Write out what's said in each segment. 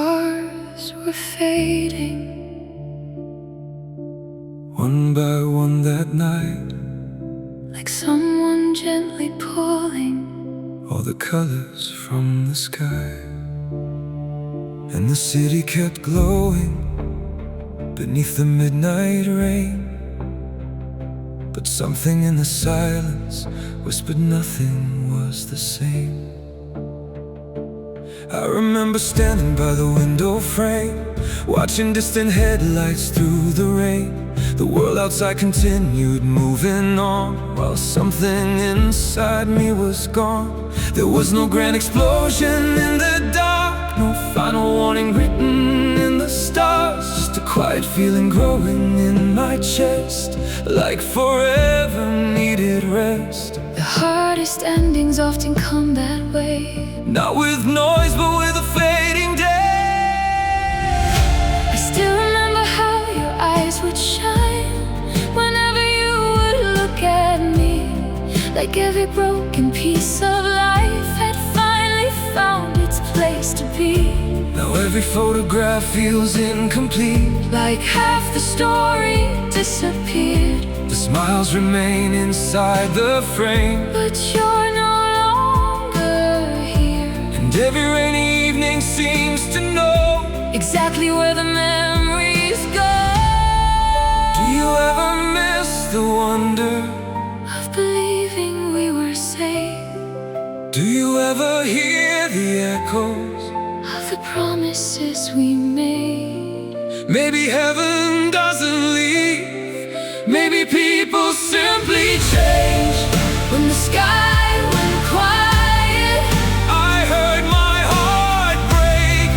stars were fading. One by one that night, like someone gently pulling all the colors from the sky. And the city kept glowing beneath the midnight rain. But something in the silence whispered nothing was the same. I remember standing by the window frame, watching distant headlights through the rain. The world outside continued moving on, while something inside me was gone. There was no grand explosion in the dark, no final warning written in the stars. Just a quiet feeling growing in my chest, like forever needed rest. The hardest endings often come that way, not with noise but with a fading day. I still remember how your eyes would shine whenever you would look at me, like every broken piece of life had finally found its place to be. Now every photograph feels incomplete, like half the story disappeared. The smiles remain inside the frame, but you're no longer here. And every rainy evening seems to know exactly where the memories go. Do you ever miss the wonder of believing we were safe? Do you ever hear the echoes of the promises we made? Maybe heaven doesn't leave, maybe people simply change. When the sky went quiet, I heard my heart break.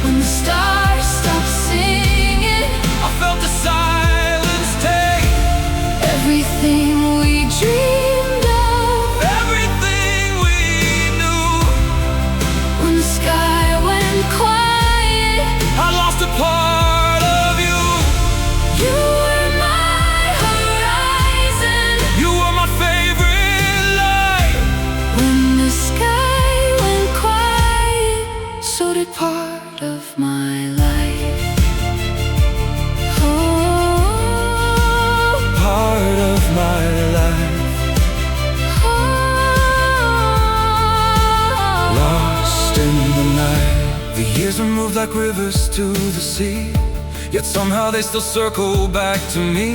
when the stars stopped singing, I felt the silence take everything we dreamed of, everything we knew. when the sky went quiet, I lost a part of you. you were my horizon. You were my favorite light. When the sky went quiet, so did part of my life. Oh, Part of my life oh. lost in the night. The years are moved like rivers to the sea, yet somehow they still circle back to me.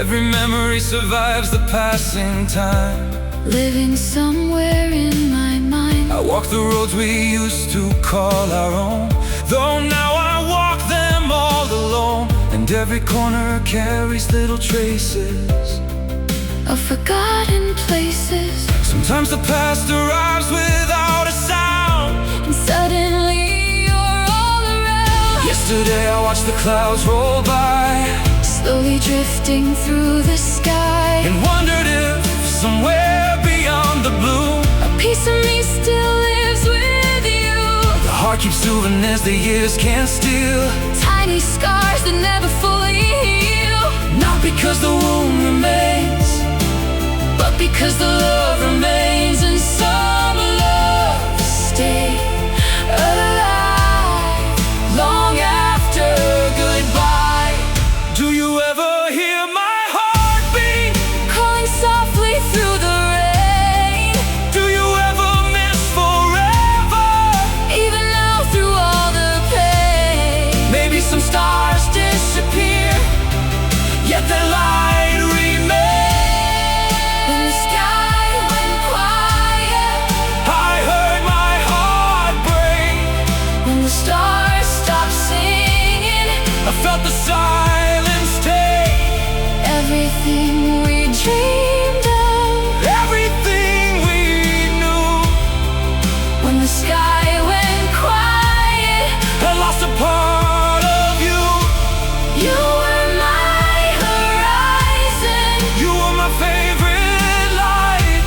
Every memory survives the passing time, Living somewhere in my mind. I walk the roads we used to call our own, though now I walk them all alone. And every corner carries little traces Of forgotten places, Sometimes the past arrives without a sound, and suddenly you're all around. Yesterday I watched the clouds roll by, Slowly drifting through the sky, and wondered if somewhere beyond the blue a piece of me still lives with you. the heart keeps souvenirs the years can't steal, Tiny scars that never fully heal, not because the wound remains, but because the love remains. And some loves stay alive long after goodbye. Do you ever hear my heartbeat Calling softly through the rain, Do you ever miss forever? even now through all the pain. Maybe some stars disappear, yet their light remains. When the sky went quiet, I heard my heart break. when the stars stopped singing, I felt the silence take everything we dreamed of. everything we knew. When the sky went quiet, I lost a part of you. you were my horizon. You were my favorite light.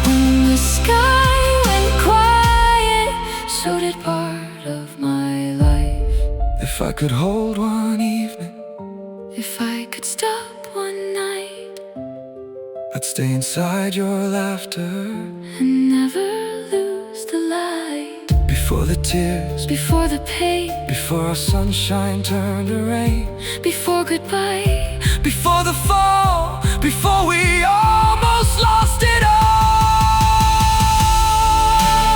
When the sky went quiet, so did part of my life. If I could hold one evening, If I could stop one night I'd stay inside your laughter and never lose the light. before Before the tears, before the pain, before our sunshine turned to rain, before goodbye, before the fall, before we almost lost it all.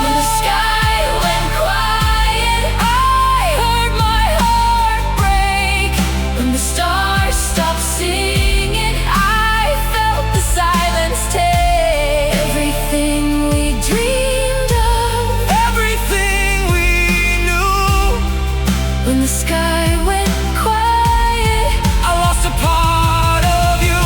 when the sky went quiet, I heard my heart break. When the stars stopped singing, I felt the silence take everything we dreamed of, Everything we knew. when the sky went quiet. I lost a part of you.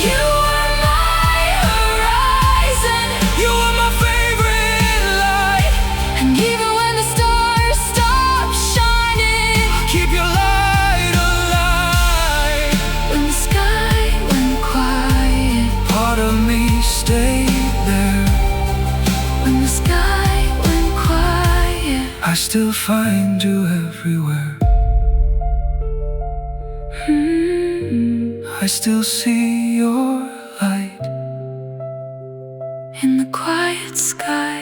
You were my horizon, You were my favorite light. and even when the stars stopped shining, Keep your light alive. when the sky went quiet, Part of me stayed there. when the sky went quiet. I still find you everywhere. I still see your light In the quiet sky.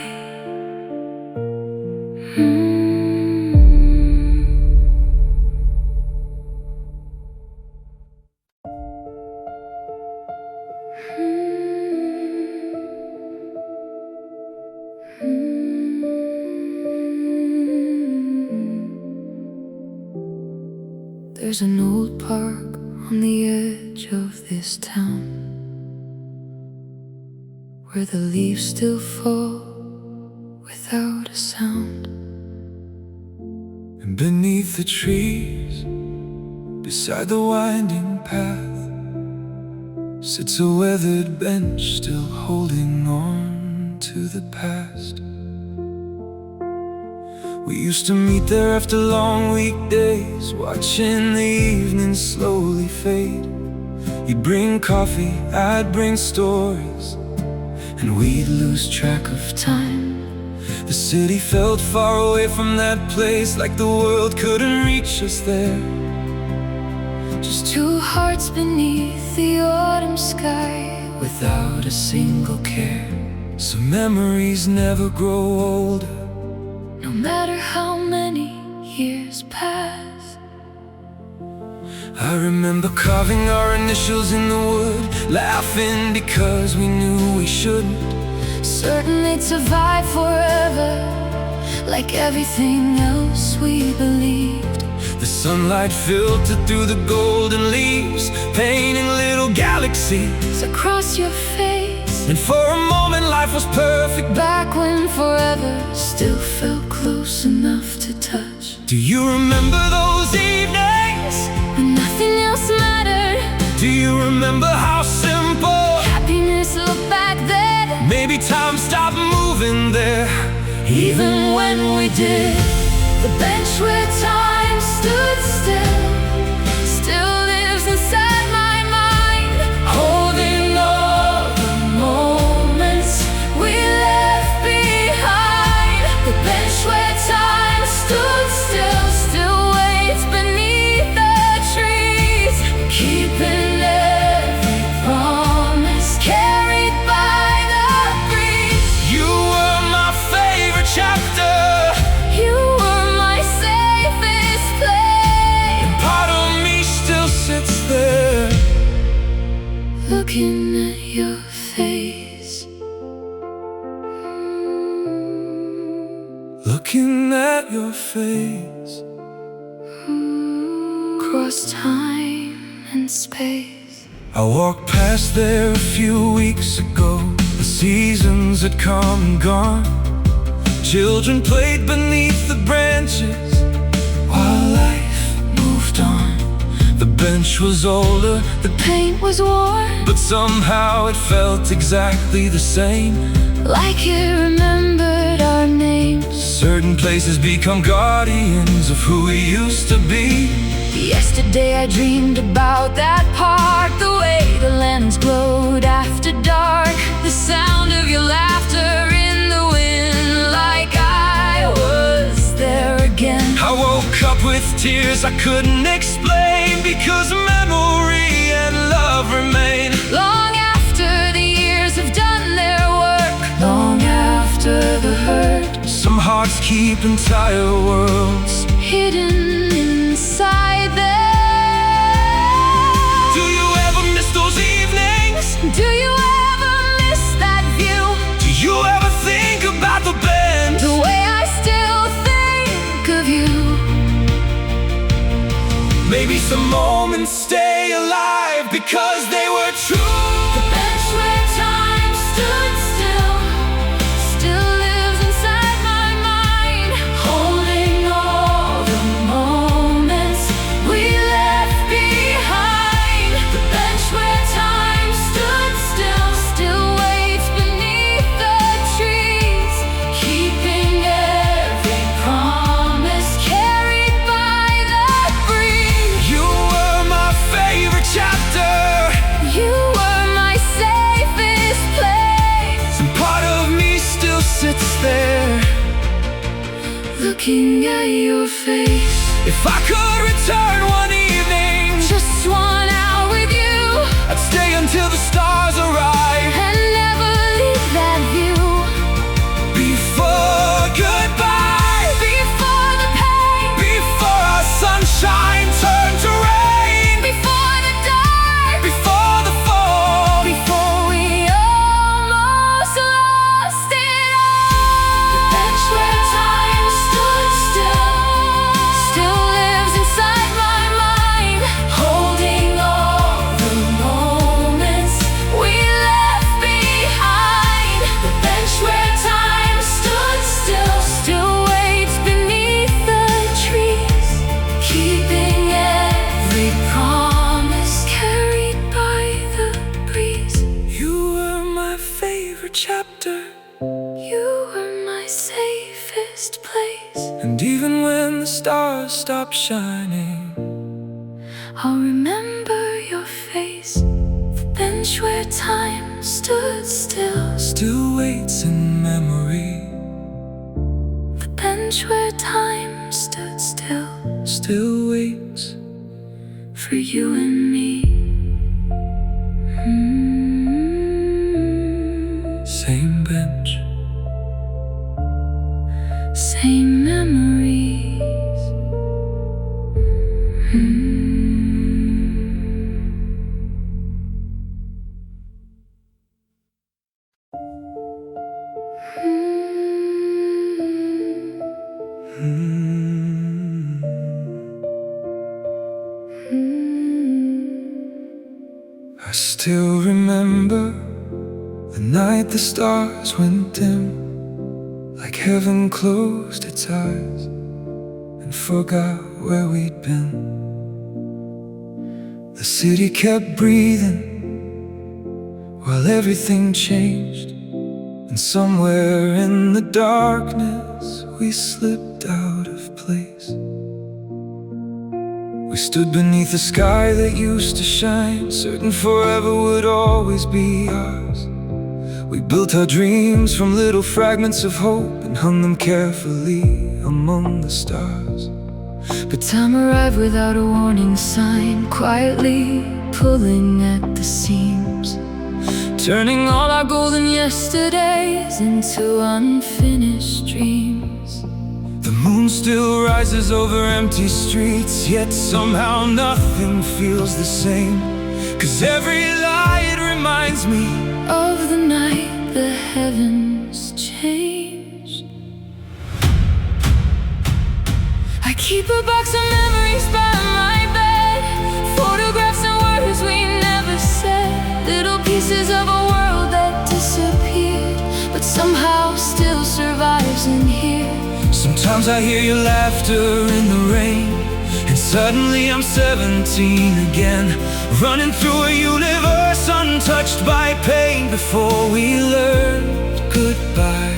There's an old park on the edge of this town, where the leaves still fall without a sound. and beneath the trees, beside the winding path, sits a weathered bench still holding on to the past. We used to meet there after long weekdays, watching the evening slowly fade. You'd bring coffee, I'd bring stories, and we'd lose track of time. The city felt far away from that place, like the world couldn't reach us there. Just two hearts beneath the autumn sky, Without a single care. Some memories never grow older. no matter how many years pass. I remember carving our initials in the wood, laughing because we knew we shouldn't. Certain they'd survive forever, like everything else we believed. The sunlight filtered through the golden leaves, painting little galaxies. Across your face, And for a moment life was perfect. back when forever still felt close enough to touch. Do you remember those evenings? When nothing else mattered, Do you remember how simple? happiness looked back then. Maybe time stopped moving there. Even when we did, the bench where time stood still lives inside my mind, holding all the moments we left behind. The bench where time stood still waits beneath the trees, keeping every promise carried by the breeze. You were my favorite chapter. You were my safest place, Part of me still sits there, looking at your face. looking at your face. Across time and space, I walked past there a few weeks ago. The seasons had come and gone. Children played beneath the branches while life moved on. The bench was older, the paint was worn, but somehow it felt exactly the same. like it remembered our names. Certain places become guardians of who we used to be. Yesterday I dreamed about that park, the way the lands glowed after dark, the sound of your laughter in the wind, like I was there again. I woke up with tears I couldn't explain, because memory and love remain. Long after the years have done their work, long after the hurt Some hearts keep entire worlds hidden inside them. Do you ever miss those evenings? Do you ever miss that view? Do you ever think about the bend? The way I still think of you. Maybe some moments stay alive because they were true. The bench where time stood still still lives inside my mind, holding all the moments we left behind. The bench where time stood still still waits beneath the trees, keeping every promise carried by the breeze. You were my favorite chapter. You were my safest place. And part of me still sits there, Looking at your face. if I could return one evening, Just 1 hour with you, I'd stay until the stars arrive. and never leave that view. Before goodbye, Before the pain, before our sunshine turned to rain, before the dark, before the fall, before we almost lost it all. The bench where time stood still still lives inside my mind, holding all the moments we left behind. The bench where time stood still still waits beneath the trees, keeping every promise carried by the breeze. you were my favorite chapter. You were my safest place. And even when the stars stop shining, I'll remember your face. The bench where time stood still. still waits in memory, The bench where time stood still still waits. for you and me. Same bench, Same memories. I still remember the night the stars went dim, like heaven closed its eyes and forgot where we'd been. The city kept breathing while everything changed, and somewhere in the darkness we slipped out of place. We stood beneath a sky that used to shine, certain forever would always be ours. We built our dreams from little fragments of hope and hung them carefully among the stars. But time arrived without a warning sign, quietly pulling at the seams, turning all our golden yesterdays into unfinished dreams. The moon still rises over empty streets, yet somehow nothing feels the same. 'Cause every light reminds me Of the night the heavens changed. I keep a box of memories by my bed, photographs and words we never said, little pieces of a world that disappeared, but somehow still survives in here. Sometimes I hear your laughter in the rain, and suddenly I'm 17 again, running through a universe untouched by pain before we learned goodbye.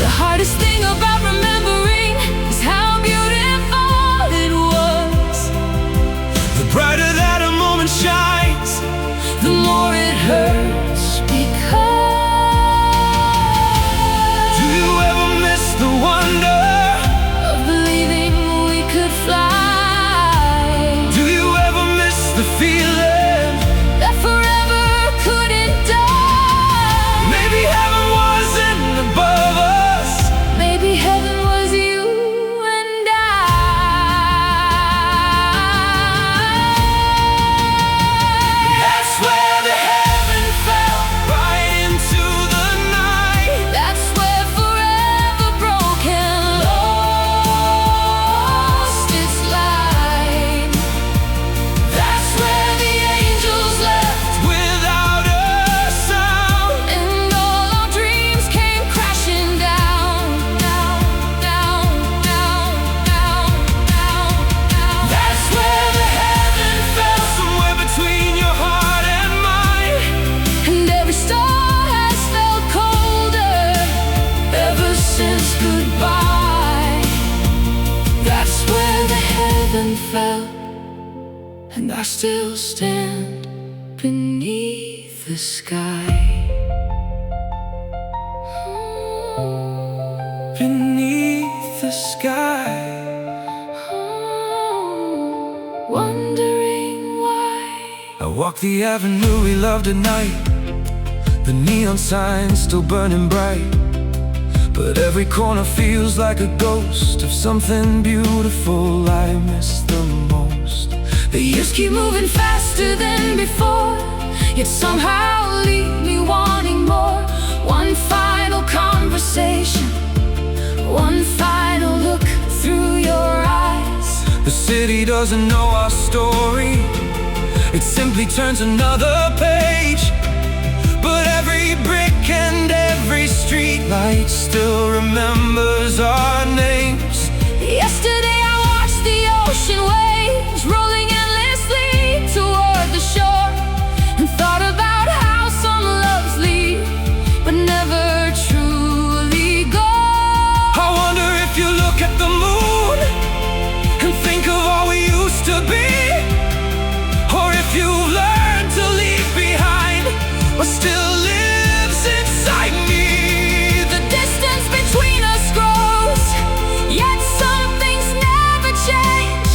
The hardest thing about remembering is how beautiful it was. The brighter that a moment shines, The more it hurts because do you ever miss the wonder of believing we could fly? Do you ever miss the feeling That forever couldn't die. maybe heaven wasn't above us? Maybe fell, and I still stand beneath the sky. Beneath the sky, wondering why I walk the avenue we loved at night, the neon signs still burning bright. But every corner feels like a ghost of something beautiful I miss the most. the years keep moving faster than before, yet somehow leave me wanting more. One final conversation, one final look through your eyes. The city doesn't know our story, it simply turns another page. But every brick and every streetlight still remembers our names. Yesterday I watched the ocean waves rolling endlessly toward the shore, and thought about how some loves leave but never truly go. I wonder if you look at the moon and think of all we used to be, or if you've learned to leave behind what still lives inside me. The distance between us grows, yet some things never change.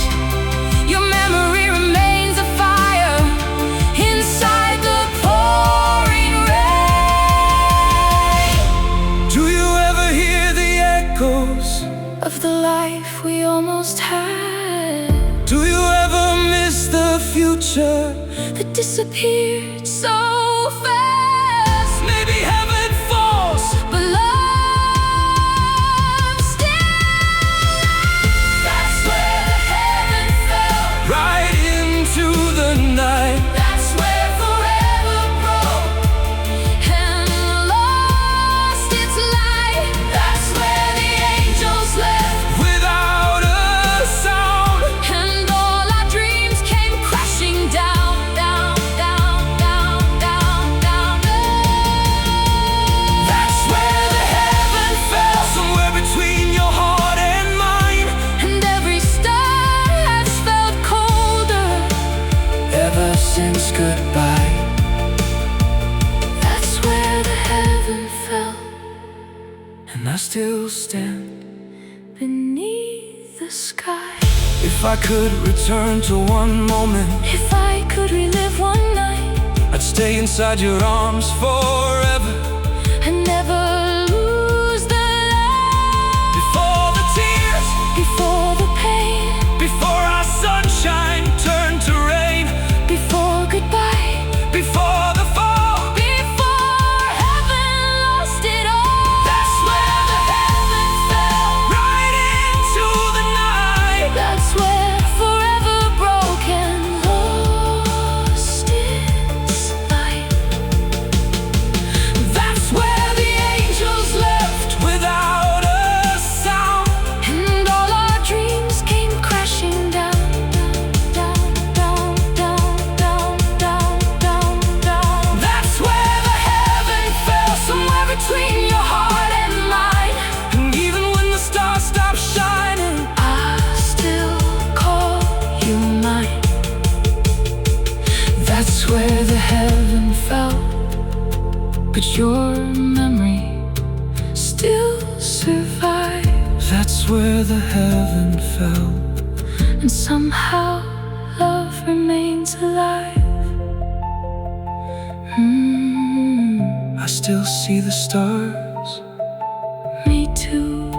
Your memory remains a fire inside the pouring rain. Do you ever hear the echoes Of the life we almost had, Do you ever miss the future that disappeared so fast. Maybe heaven falls, But love still, that's where the heaven fell. right into the night. That's where forever broke and lost its light. That's where the angels left, Without a sound, and all our dreams came crashing down, down, down, down, down, down. That's where the heaven fell, somewhere between your heart and mine. and every star has felt colder Ever since goodbye, That's where the heaven fell, and I still stand. beneath the sky. If I could return to one moment, If I could relive one night I'd stay inside your arms forever. and never lose the light. Before the tears, Before the pain, before our sunshine turned to rain, before goodbye, before the fall, before heaven lost it all. That's where the heaven fell, right into the night. that's where forever broke and lost its light. That's where the angels left, Without a sound, and all our dreams came crashing down, down, down, down, down, down, down, down. that's where the heaven fell, Somewhere between your heart and mine, and even when the stars stop shining, I still call you mine. That's where the heaven fell, but your memory still survives. that's where the heaven fell. And somehow love remains alive. I still see the stars. Me too.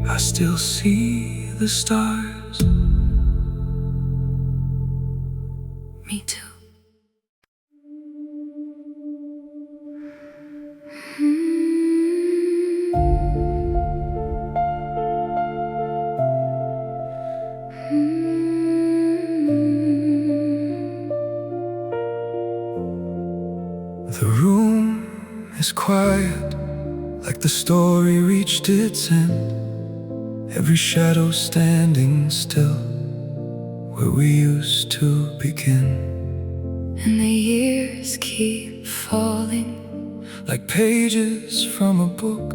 I still see the stars. Me too. The room is quiet, like the story reached its end. Every shadow standing still, where we used to begin. And the years keep falling, Like pages from a book,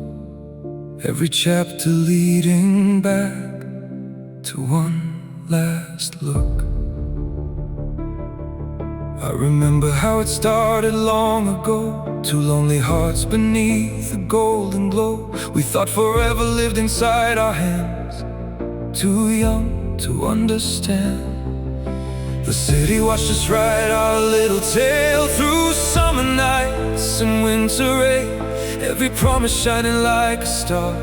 every chapter leading back to one last look. I remember how it started long ago, two lonely hearts beneath the golden glow. We thought forever lived inside our hands, too young to understand. The city watched us write our little tale through summer nights and winter rain, every promise shining like a star,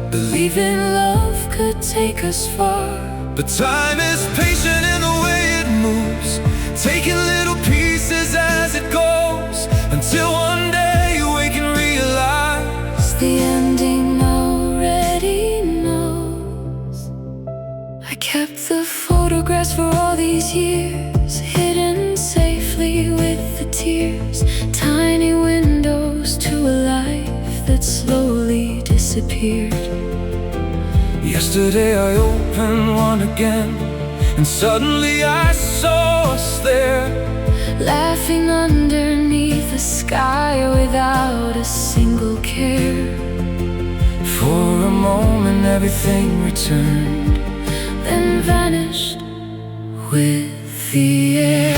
believing love could take us far. But time is patient in the way it moves, taking little pieces as it goes, until one day you wake and realize the ending already knows. I kept the photographs for all these years, hidden safely with the tears, tiny windows to a life that slowly disappeared. Yesterday I opened one again, and suddenly I saw us there, laughing underneath the sky without a single care. For a moment everything returned, then vanished with the air.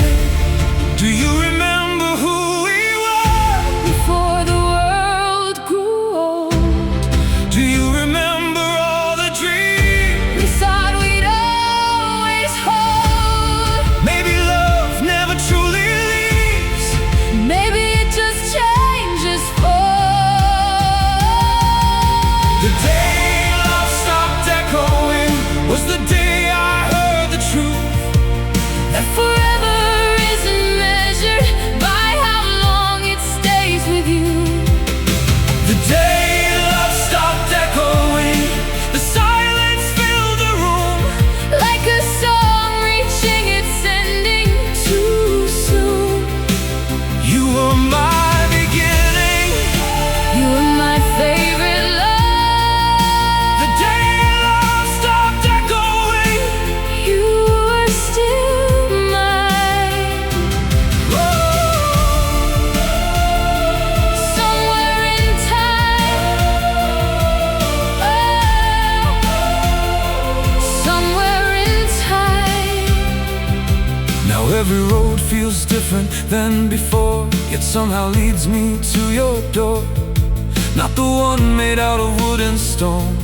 Do you remember who we were before the world grew old? Do you remember all the dreams we thought we'd always hold? Maybe love never truly leaves, maybe it just changes form. The day love stopped echoing was the day I heard the truth, that forever isn't measured by how long it stays with you. the day love stopped echoing, the silence filled the room, Like a song reaching its ending too soon. you were my beginning, You were my favorite love. the day love stopped echoing. You were still mine. Somewhere in time, somewhere in time. Now every road feels different than before, yet somehow leads me to your door. Not the one made out of wood and stone,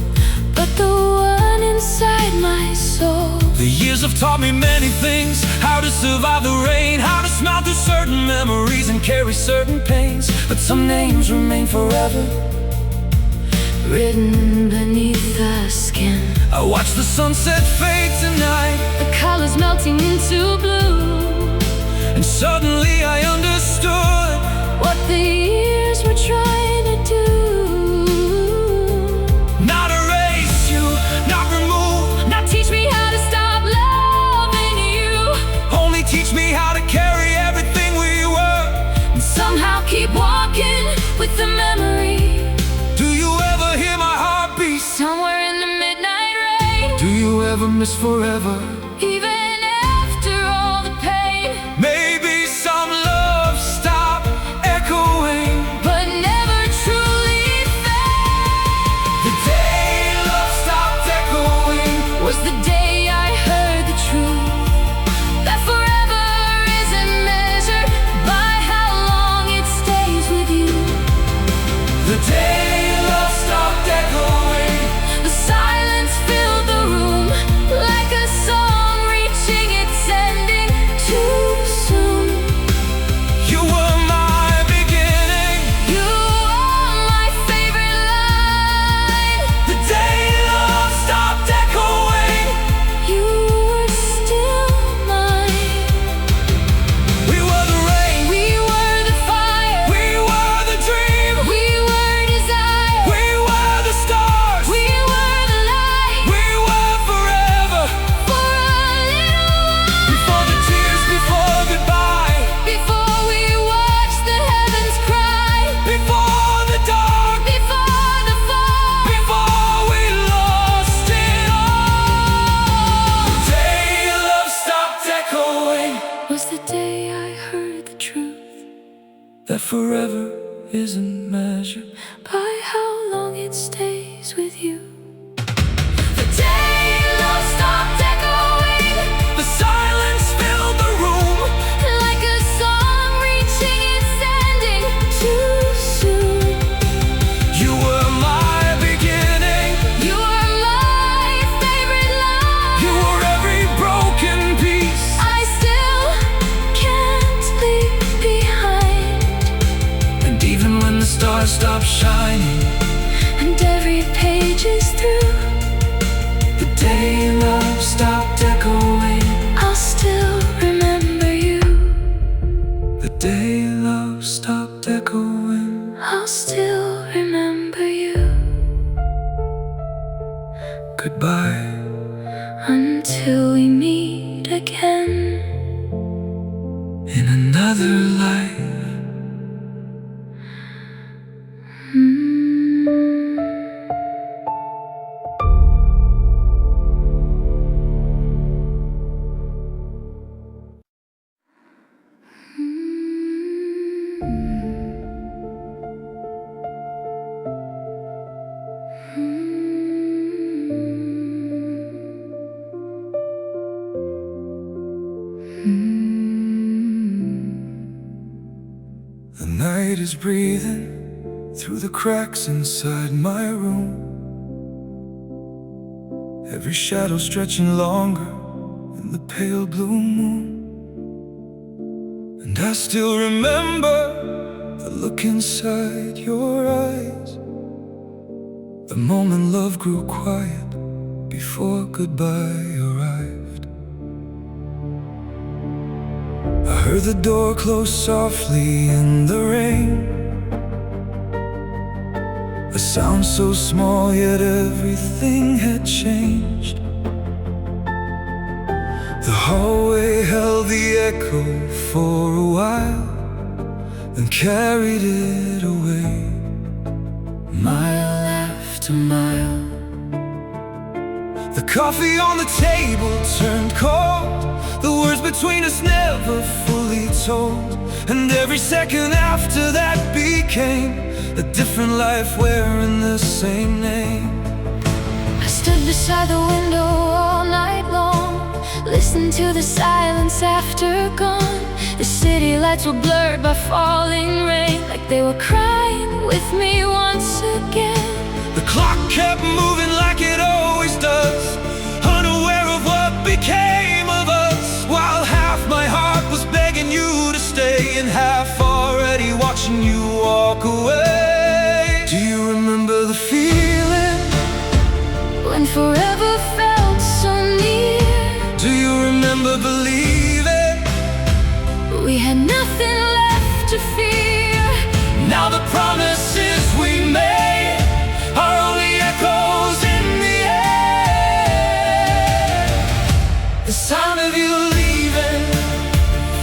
But the one inside my soul. the years have taught me many things, how to survive the rain, how to smile through certain memories and carry certain pains. But some names remain forever, Written beneath the skin, I watch the sunset fade tonight, the colors melting into blue. and suddenly I understood What the years were trying to do. not erase you, not remove, Now teach me how to stop loving you, only teach me how to carry everything we were. and somehow keep walking with the memory. Do you ever hear my heartbeat? Somewhere in the midnight rain, Do you ever miss forever? even after all the pain, Maybe some love stopped echoing, but never truly fade. the day love stopped echoing Was the day I heard the truth, that forever isn't measured by how long it stays with you. the day love stopped echoing, The silence filled the room, like a song reaching its ending too soon. you were my beginning, You are my favorite line. the day love stopped echoing. You were still mine. We were the rain, We were the fire. we were the dream, We were desire. we were the stars, We were the light. we were forever. For a little while, Before the tears, before goodbye, before we watched the heavens cry, before the dark, before the fall, before we lost it all. The day love stopped echoing, was the day I heard the truth, that forever isn't measured by how long it stays memories with you. The day love stopped echoing, The silence filled the room. like a song reaching its ending too soon. You were my beginning. You were my favorite love. You were every broken piece. I still can't leave behind. And even when the stars stop shining, And every page is through, the day love stopped echoing. I'll still remember you. The day love stopped echoing. I'll still remember you. Goodbye. Until we meet again In another life. The night is breathing through the cracks inside my room. Every shadow stretching longer in the pale blue moon. And I still remember the look inside your eyes, the moment love grew quiet before goodbye arrived. I heard the door close softly in the rain, a sound so small yet everything had changed. The hallway held the echo for a while, then carried it away, mile after mile. The coffee on the table turned cold, the words between us never fully told. And every second after that became a different life wearing the same name. I stood beside the window all night long, listened to the silence after gone. The city lights were blurred by falling rain, like they were crying with me once again. The clock kept moving like it always does, unaware of what became of us, while half my heart was begging you to stay, and half already watching you walk away. Do you remember the feeling When forever felt so near? Do you remember believing We had nothing left to fear. now the promises we made are only echoes in the air? The sound of you leaving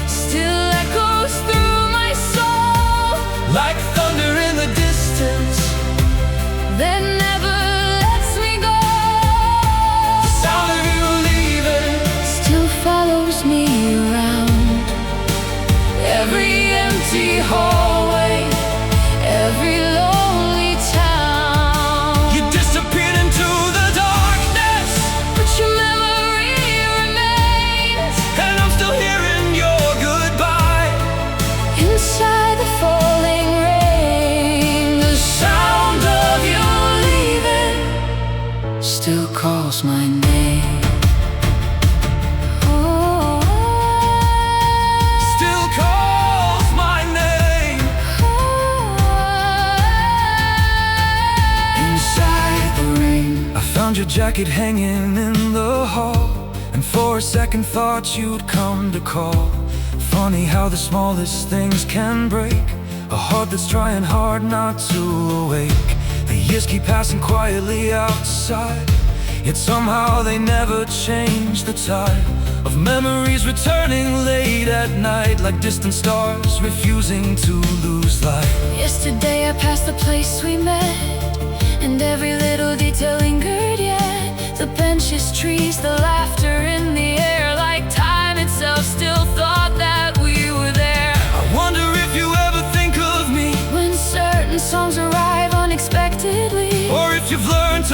Still echoes through my soul, like thunder in the distance. that never lets me go. The sound of you leaving Still follows me around every empty hallway, every lonely town. you disappeared into the darkness, But your memory remains and I'm still hearing your goodbye. inside the falling rain. The sound of you leaving still calls my name. Oh, Still calls my name. inside the rain. I found your jacket hanging in the hall, and for a second thought you'd come to call. Funny how the smallest things can break a heart that's trying hard not to awake. The years keep passing quietly outside, yet somehow they never change the tide of memories returning late at night, like distant stars refusing to lose light. Yesterday I passed the place we met, and every little detail lingered yet. The benches, trees, the laughter in the air, like time itself still thought that we were there. I wonder if you ever think of me, When certain songs arrive unexpectedly, or if you've learned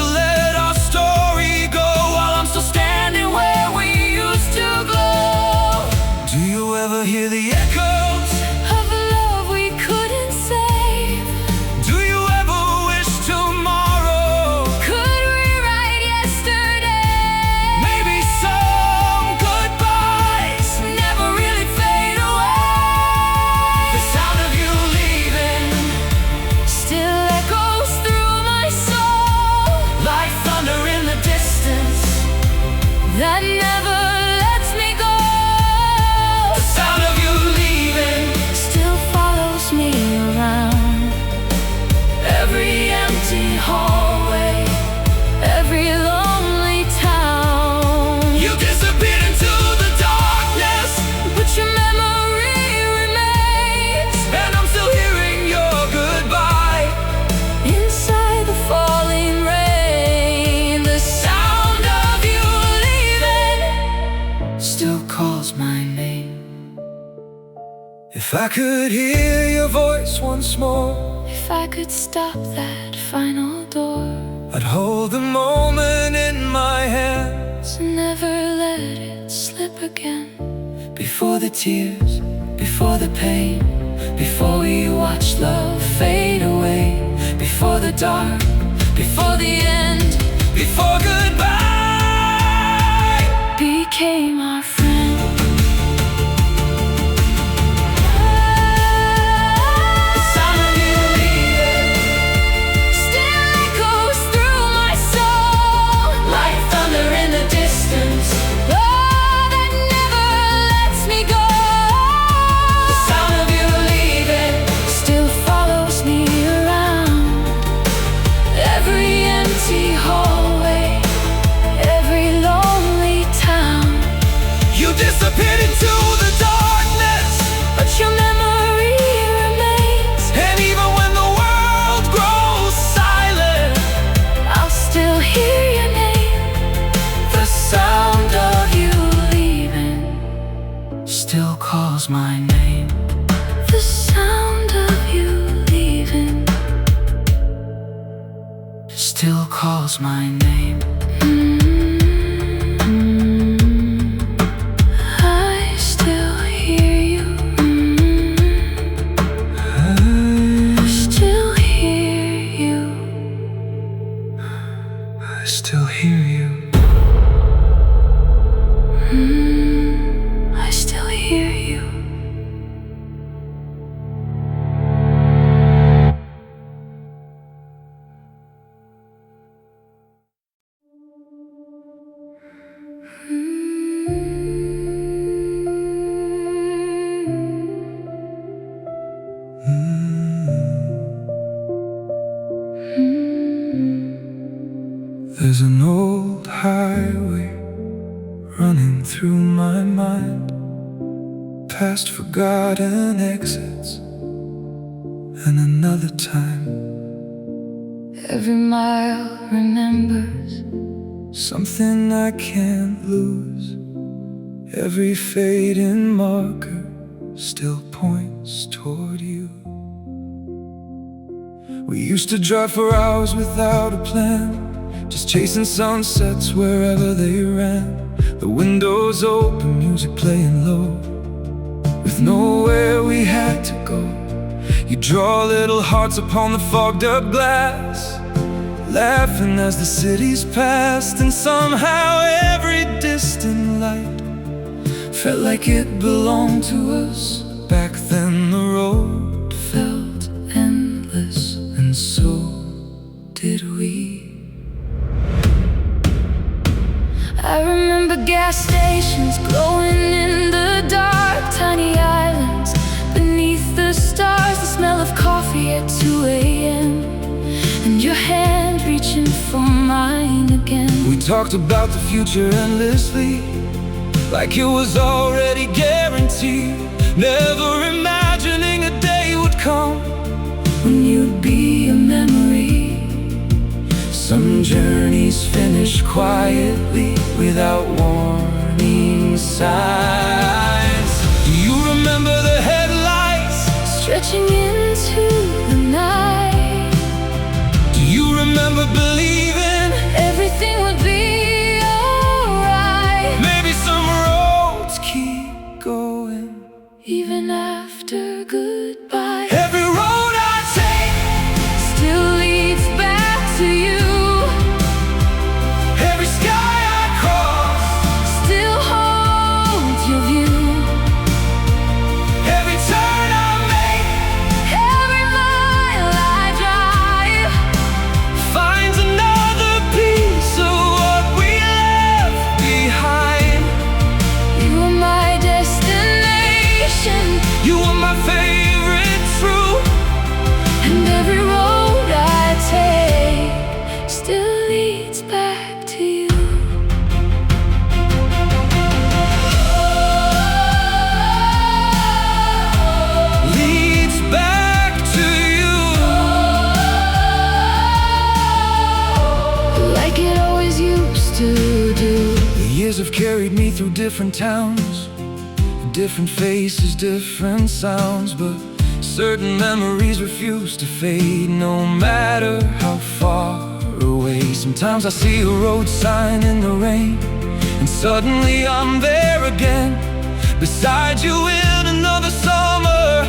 If I could hear your voice once more, if I could stop that final door, I'd hold the moment in my hands and never let it slip again. Before the tears, before the pain, before we watch love fade away, before the dark, before the end, before goodbye became our friend. The sound of you leaving Still echoes through my soul, like thunder in the distance. oh, that never lets me go. The sound of you leaving Still follows me around every empty hallway, every lonely town. You disappeared into the darkness, But your memory remains. and even when the world grows silent, I'll still hear your name. the sound of you leaving still calls my name. The sound of you leaving Still calls my name. I still hear you. I still hear you. I still hear you. I still hear you. There's an old highway running through my mind, past forgotten exits and another time. Every mile remembers. Something I can't lose. Every fading marker still points toward you. We used to drive for hours without a plan, just chasing sunsets wherever they ran. The windows open, music playing low, with nowhere we had to go. You draw little hearts upon the fogged up glass, laughing as the cities passed. And somehow every distant light felt like it belonged to us. Back then the road felt endless, and so did we. I remember gas stations glowing in the dark, tiny islands beneath the stars, the smell of coffee at 2 a.m. and your hand reaching for mine again. We talked about the future endlessly, like it was already guaranteed, never imagining a day would come When you'd be a memory. Some journeys finish quietly without warning signs. Do you remember the headlights Stretching into the night. Do you remember believing Everything would be alright, maybe some roads keep going even after goodbye. every road I take Still leads back to you. every sky I cross Still holds your view. every turn I make Every mile I drive finds another piece of what we left behind. You are my destination, You were my favorite truth, and every road I take still leads back to you. leads back to you. Like it always used to do. The years have carried me through different towns, different faces, different sounds, but certain memories refuse to fade, no matter how far away. Sometimes I see a road sign in the rain, and suddenly I'm there again, beside you in another summer.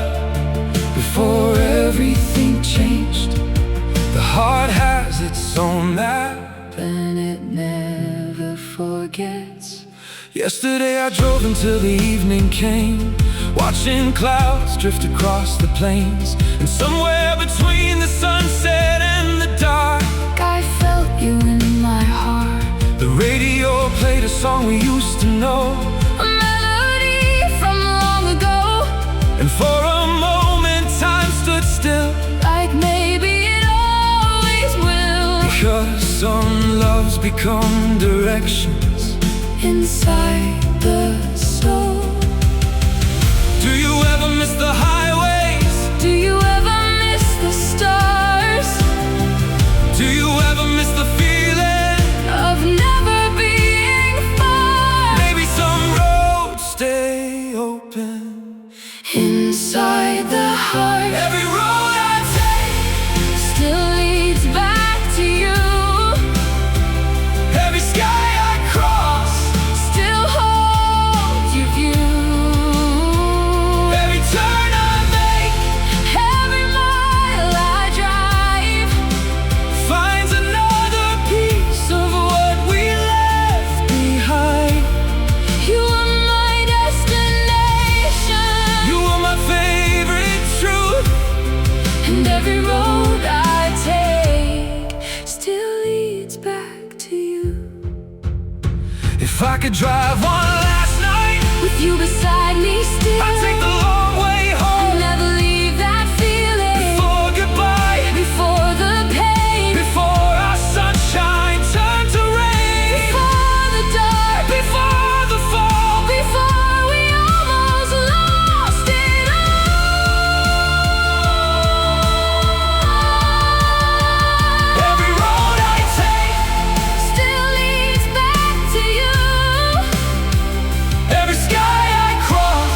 Before everything changed, the heart has its own map, and it never forgets. Yesterday I drove until the evening came, watching clouds drift across the plains, and somewhere between the sunset and the dark, I felt you in my heart. the radio played a song we used to know, A melody from long ago. and for a moment time stood still, Like maybe it always will. because some loves become directions Inside the soul. Do you ever miss the highways? Do you ever miss the stars? Do you ever miss the feeling Of never being far. maybe some roads stay open Inside the heart, every road I take, still leads back to you. every sky I cross, Still holds your view. every turn I make Every mile I drive finds another piece of what we left behind. You are my destination. You are my favorite truth, And every road I take still leads back to you. if I could drive one last night, With you beside me still, I'd take the long way home. never leave that feeling. Before goodbye, Before the pain, before our sunshine turned to rain, before the dark, before the fall, before we almost lost it all. every road I take, Still leads back to you. every sky I cross,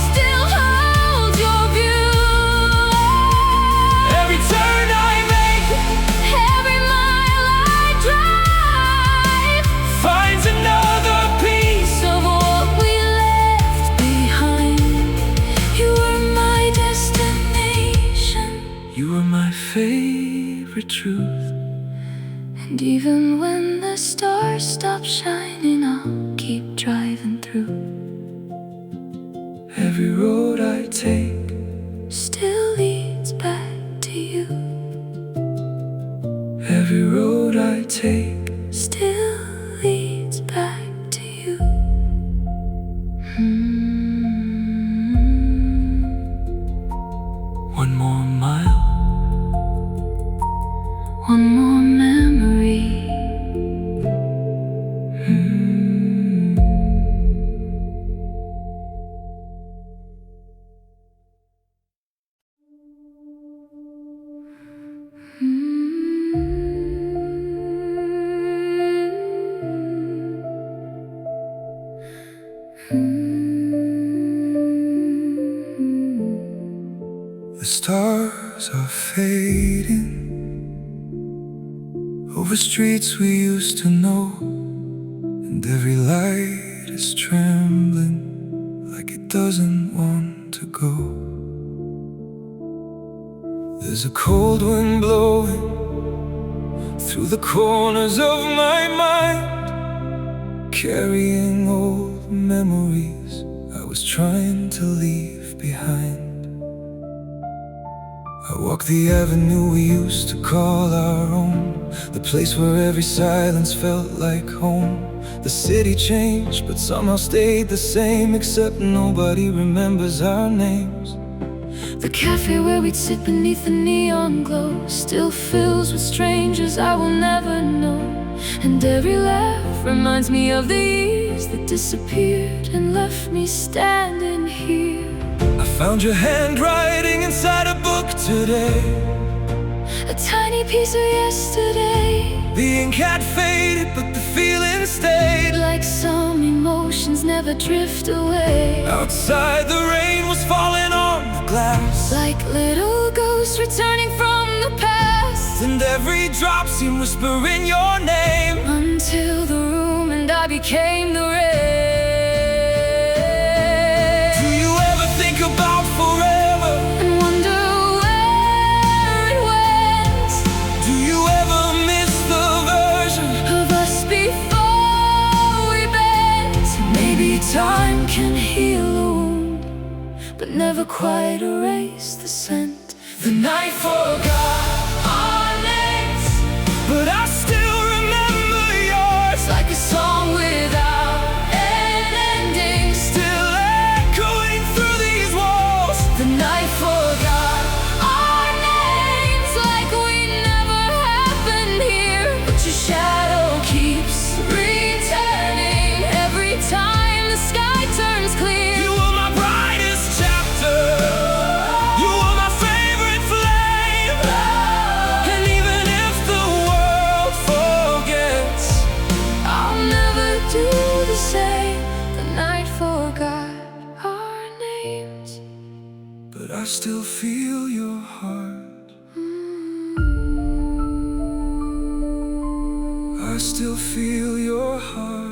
Still holds your view. every turn I make Every mile I drive finds another piece. of what we left behind. You were my destination. You are my favorite truth, And even when the stars stop shining, I'll keep driving through. every road I take, Still leads back to you. every road I take. Still leads back to you. One more mile, One more memory. The stars are fading over streets we used to know, and every light is trembling like it doesn't want to go. There's a cold wind blowing through the corners of my mind, carrying old memories I was trying to leave behind. I walk the avenue we used to call our own, the place where every silence felt like home. The city changed, but somehow stayed the same, except nobody remembers our names. The cafe where we'd sit beneath the neon glow still fills with strangers I will never know. And every laugh reminds me of the years that disappeared and left me standing here. I found your handwriting inside a book today, a tiny piece of yesterday. The ink had faded, but the feeling stayed. Like some emotions never never drift away. Outside the rain was falling on the glass, like little ghosts returning from the past. and every drop seemed whispering your name, until the room and I became the rain. Do you ever think about forever and wonder where it went? Do you ever miss the version of us before we bent? Maybe time can heal a wound, but never quite erase the scent. The night forgot our names, but I still remember yours, like a song without an ending, still echoing through these walls. the night forgot our names, like we never happened here. But your shadow keeps returning every time the sky turns clear. You were my brightest chapter, you were my favorite flame, and even if the world forgets, I'll never do the same. The night forgot our names, but I still feel your heart. I still feel your heart.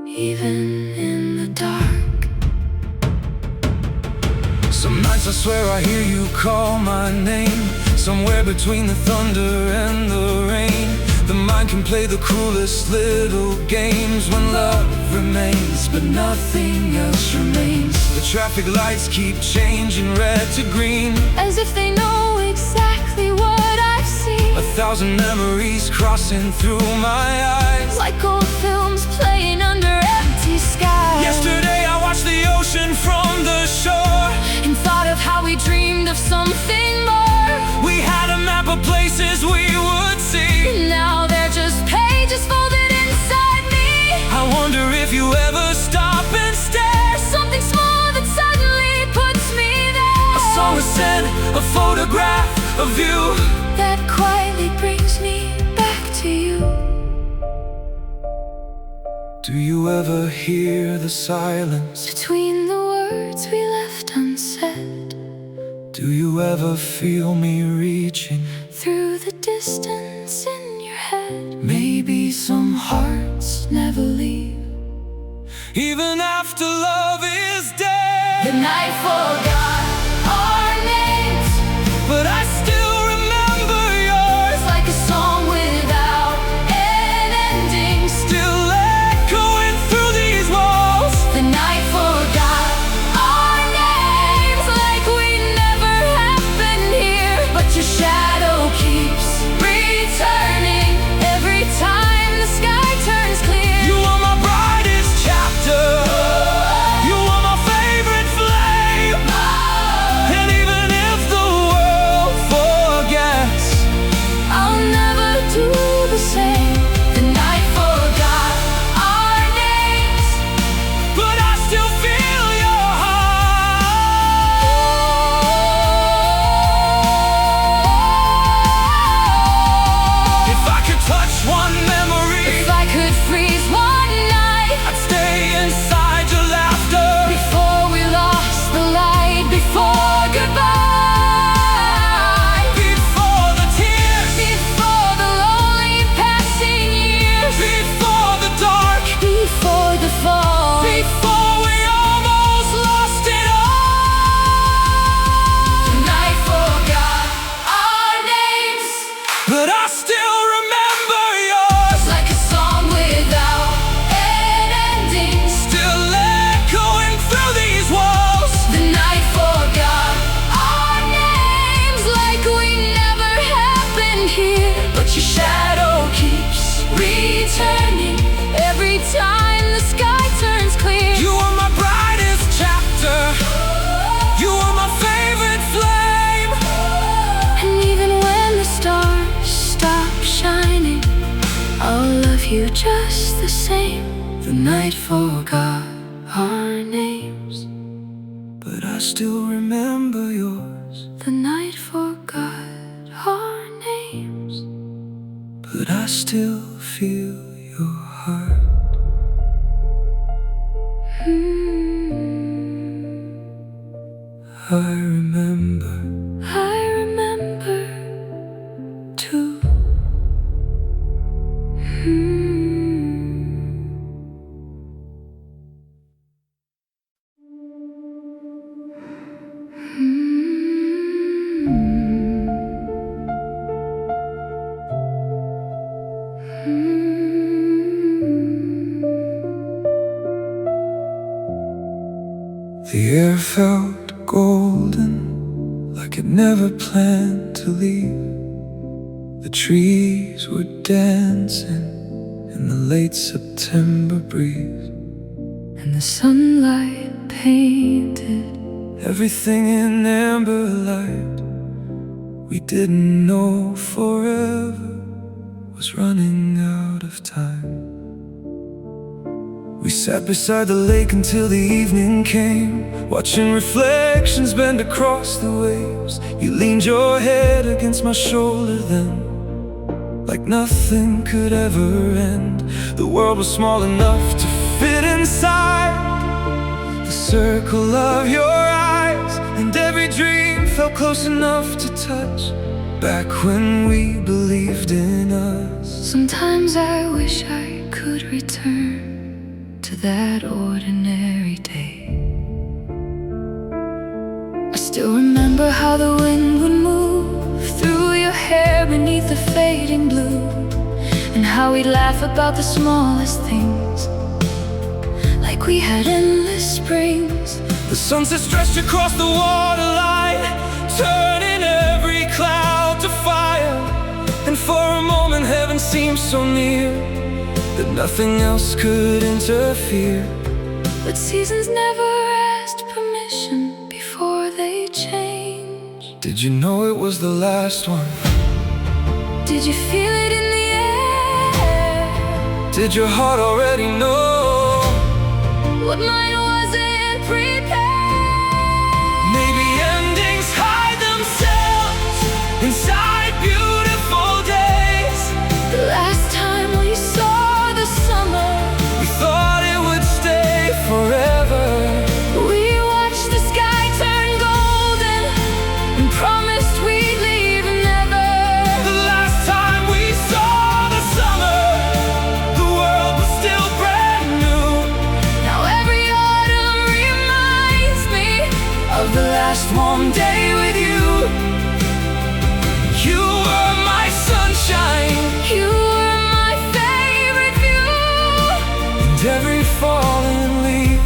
even in the dark. Some nights I swear I hear you call my name, somewhere between the thunder and the rain. The mind can play the cruelest little games when love remains, but nothing else remains. The traffic lights keep changing red to green, As if they know exactly what I've seen, 1,000 memories crossing through my eyes, like old films playing under empty skies. Yesterday I watched the ocean from the shore, and thought of how we dreamed of something more. we had a map of places we would see. Now they're just pages folded inside me. I wonder if you ever stop and stare. Something small that suddenly puts me there. A song was said, a photograph of you, that quietly brings me back to you. Do you ever hear the silence? Between the words we left unsaid, Do you ever feel me reaching? through the distance in your head. Maybe some Hearts never leave. even after love is dead. The night forgot our names, But I still remember yours, like a song without an ending. still echoing through these walls. The night forgot our names, like we never happened here. But your shadow keeps returning every time the sky turns clear. You were my brightest chapter, you were my favorite flame, and even if the world forgets, I'll never do the same. The night forgot our names, but I still feel your heart. If I could touch one memory, if I could freeze one night, I'd stay inside your laughter. before we lost the light, before goodbye, Before the tears, before the lonely passing years, before the dark, before the fall, before we almost lost it all. the night forgot our names, But I still remember yours, like a song without an ending. still echoing through these walls. The night forgot our names, like we never happened here. But your shadow keeps returning every time the sky turns clear. You were my brightest chapter, you were my favorite flame, And even when the stars stop shining, I'll love you just the same. the night forgot our names, but I still remember yours. The night forgot our names, But I still feel your heart. I remember too. The air felt golden, like it never planned to leave. The trees were dancing in the late September breeze, And the sunlight painted everything in amber light. We didn't know forever was running out of time. We sat beside the lake until the evening came, watching reflections bend across the waves. You leaned your head against my shoulder then, like nothing could ever end. The world was small enough to fit inside the circle of your eyes, and every dream felt close enough to touch, back when we believed in us. Sometimes I wish I could return to that ordinary day. I still remember how the wind would move through your hair beneath the fading blue, and how we'd laugh about the smallest things, like we had endless springs. The sunset stretched across the waterline, turning every cloud to fire. And for a moment heaven seemed so near that nothing else could interfere. But seasons never asked permission before they changed. Did you know it was the last one? Did you feel it in the air? Did your heart already know What mine wasn't prepared? maybe endings hide themselves inside beautiful days? The last time we saw the summer, We thought it would stay forever. we watched the sky turn golden and promised we'd leave never. The last time we saw the summer, the world was still brand new. Now every autumn reminds me Of the last warm day with you. You were my sunshine, you were my favorite view. and every fallen leaf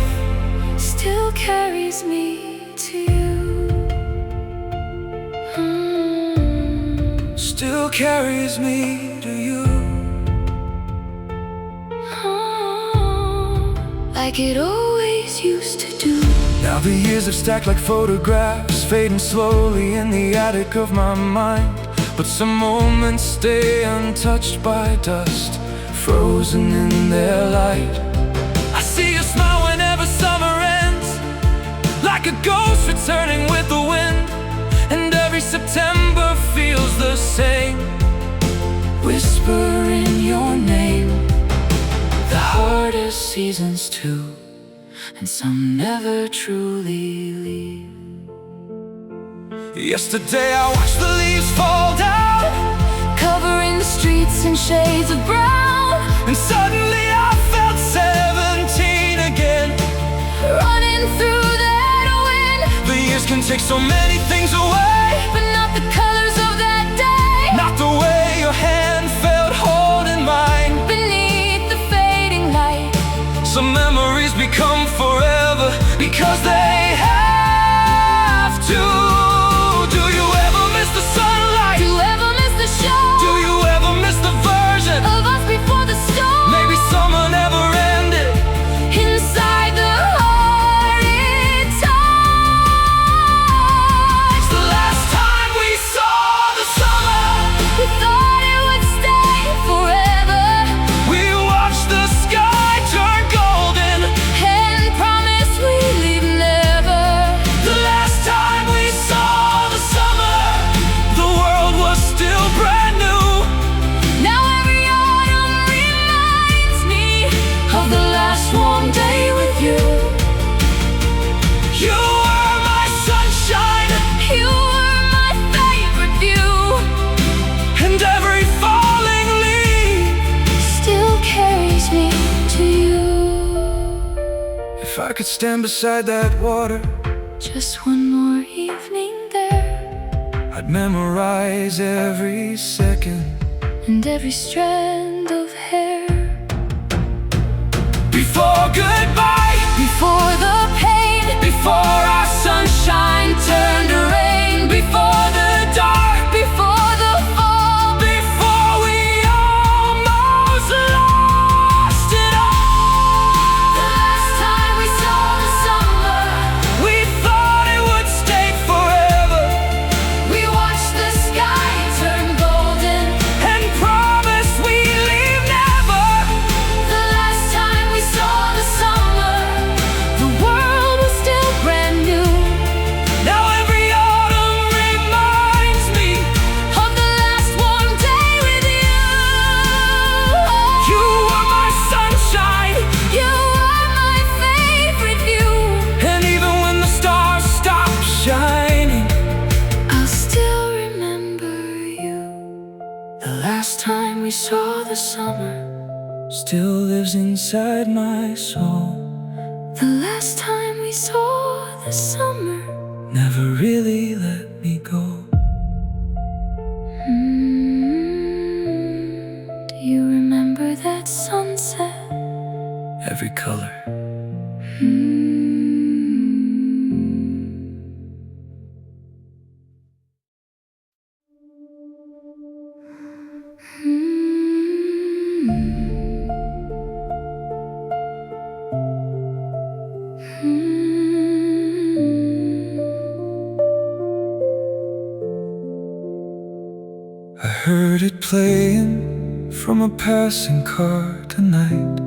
Still carries me to you. still carries me to you. Like it always used to do. Now the years have stacked like photographs, fading slowly in the attic of my mind. But some moments stay untouched by dust, frozen in their light. I see you smile whenever summer ends, like a ghost returning with the wind. And every September feels the same, whispering your name. The hardest seasons too, and some never truly leave. Yesterday I watched the leaves fall down, Covering the streets in shades of brown, and suddenly I felt 17 again. running through that wind. The years can take so many things away, But not the colors of that day. not the way your hand felt holding mine. Beneath the fading light, Some memories become forever because they have to. Do you ever miss the sunlight? do you ever miss the show Do you ever miss the version of us before the storm? maybe summer never ended? Inside the heart it touched. The last time we saw the summer, We thought it would stay forever we watched the sky turn golden. and I could stand beside that water, just one more evening there, I'd memorize every second and every strand of hair. Before goodbye, Before the pain, before our sunshine turned to rain, before the dark, before the fall, before we almost lost it all. the last time we saw the summer, We thought it would stay forever we watched the sky turn golden. and promised we'd leave never. The last time we saw the summer, the world was still brand new. Now every autumn reminds me Of the last warm day with you. you were my sunshine. You are my favorite view. And even when the stars stop shining, I'll still remember you. the last time we saw the summer still lives inside my soul. The last time we saw the summer. Never really let me go. Do you remember that sunset? Every color. I heard it playing from a passing car tonight,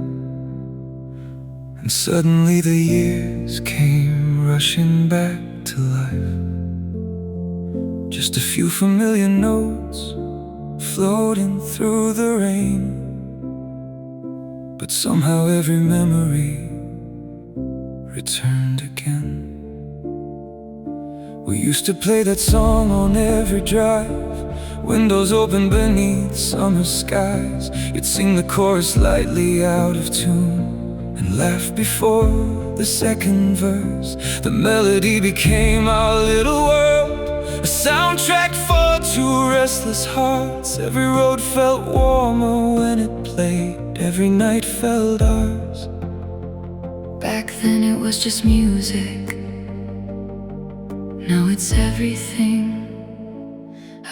and suddenly the years came rushing back to life. Just a few familiar notes floating through the rain, but somehow every memory returned again. We used to play that song on every drive, windows open beneath summer skies. You'd sing the chorus lightly out of tune and laugh before the second verse. The melody became our little world, a soundtrack for two restless hearts. Every road felt warmer when it played, every night felt ours. Back then it was just music, now it's everything.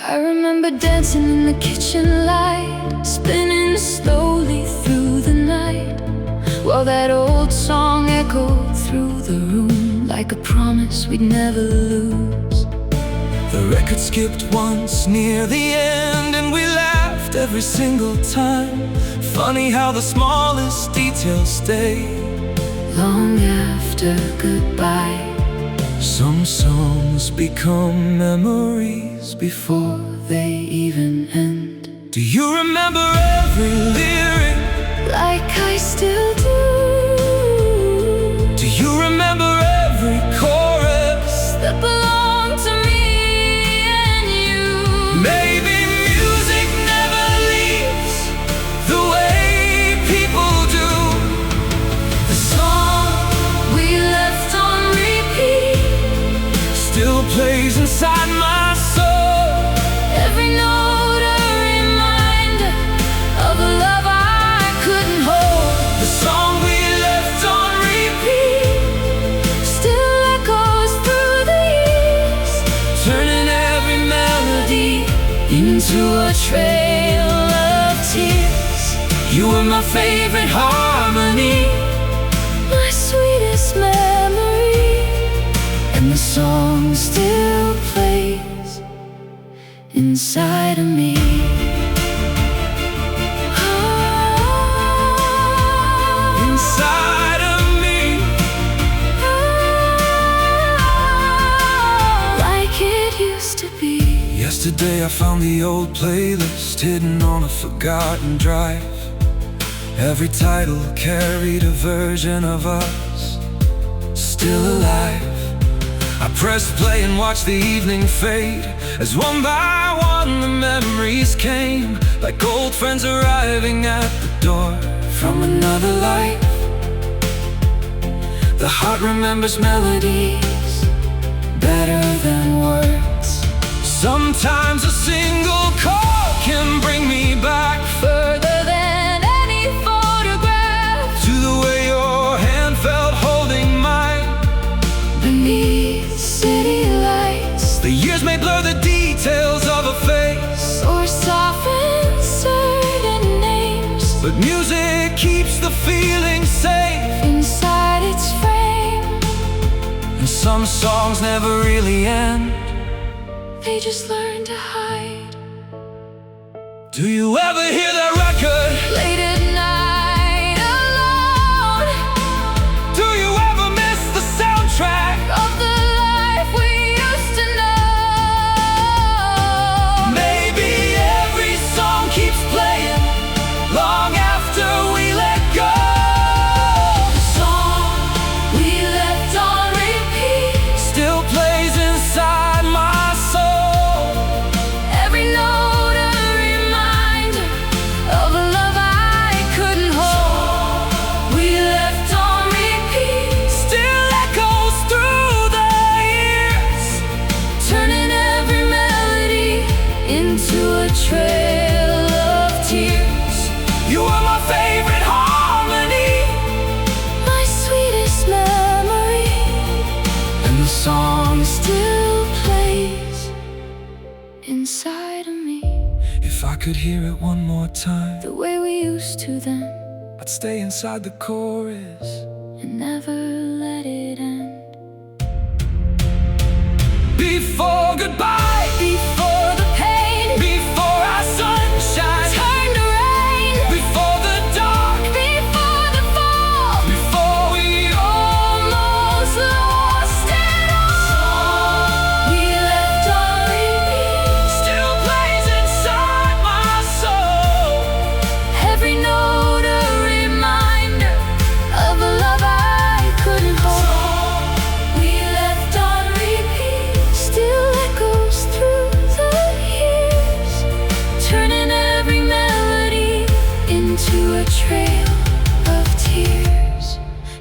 I remember dancing in the kitchen light, spinning slowly through the night, while that old song echoed through the room like a promise we'd never lose. The record skipped once near the end, and we laughed every single time. Funny how the smallest details stay Long after goodbye, some songs become memories before they even end. Do you remember every lyric? Like I still do. Do you remember every chorus That belong to me and you. Maybe music never leaves the way people do. The song we left on repeat Still plays inside my soul. Every note a reminder of a love I couldn't hold. The song we left on repeat Still echoes through the years, turning every melody into a trail of tears. You were my favorite harmony, My sweetest memory, and the song still plays inside of me. inside of me. Like it used to be. Yesterday I found the old playlist hidden on a forgotten drive. Every title carried a version of us, still alive. I pressed play and watched the evening fade, as one by one the memories came, like old friends arriving at the door from another life. The heart remembers melodies better than words. Sometimes a single chord can bring me back further than any photograph, to the way your hand felt holding mine beneath city lights. The years may blur the details of a face or soften certain names, but music keeps the feeling safe inside its frame. And some songs never really end, they just learn to hide. Do you ever hear that record late at night alone? Do you ever miss the soundtrack of the life we used to know? Maybe every song keeps playing long after we let go. The song we left on repeat still plays inside my soul. Every note a reminder of a love I couldn't hold. We left on repeat Still echoes through the years, turning every melody into a trail of tears. you are my favorite harmony, My sweetest memory, and the song still plays inside of me. if I could hear it one more time, The way we used to then, I'd stay inside the chorus. and never let it end. Before goodbye, Before the pain before our sunshine, turned to rain, before the dark, before the fall, before we almost lost it all. We left on repeat still plays inside my soul. every note a reminder of a love I couldn't hold. We left on repeat still echoes through the years, turning every melody into a trail of tears.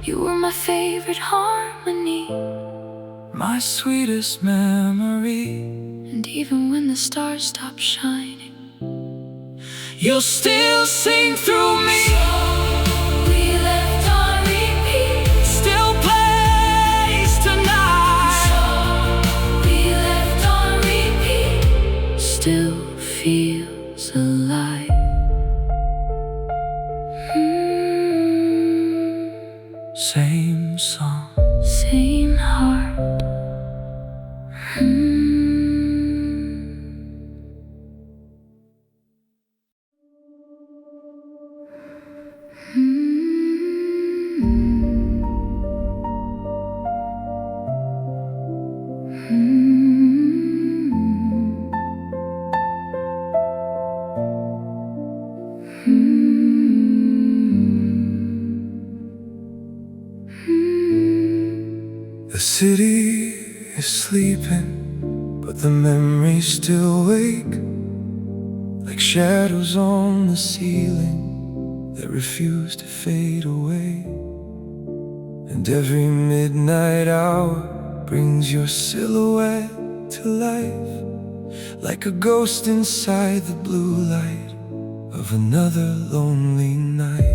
You were my favorite harmony, My sweetest memory, and even when the stars stop shining, you'll still sing through me. we left on repeat. Still plays tonight. We left on repeat still feels alive. Same song, Same heart. the city is sleeping, but the memories still wake, like shadows on the ceiling that refuse to fade away. And every midnight hour brings your silhouette to life, like a ghost inside the blue light of another lonely night.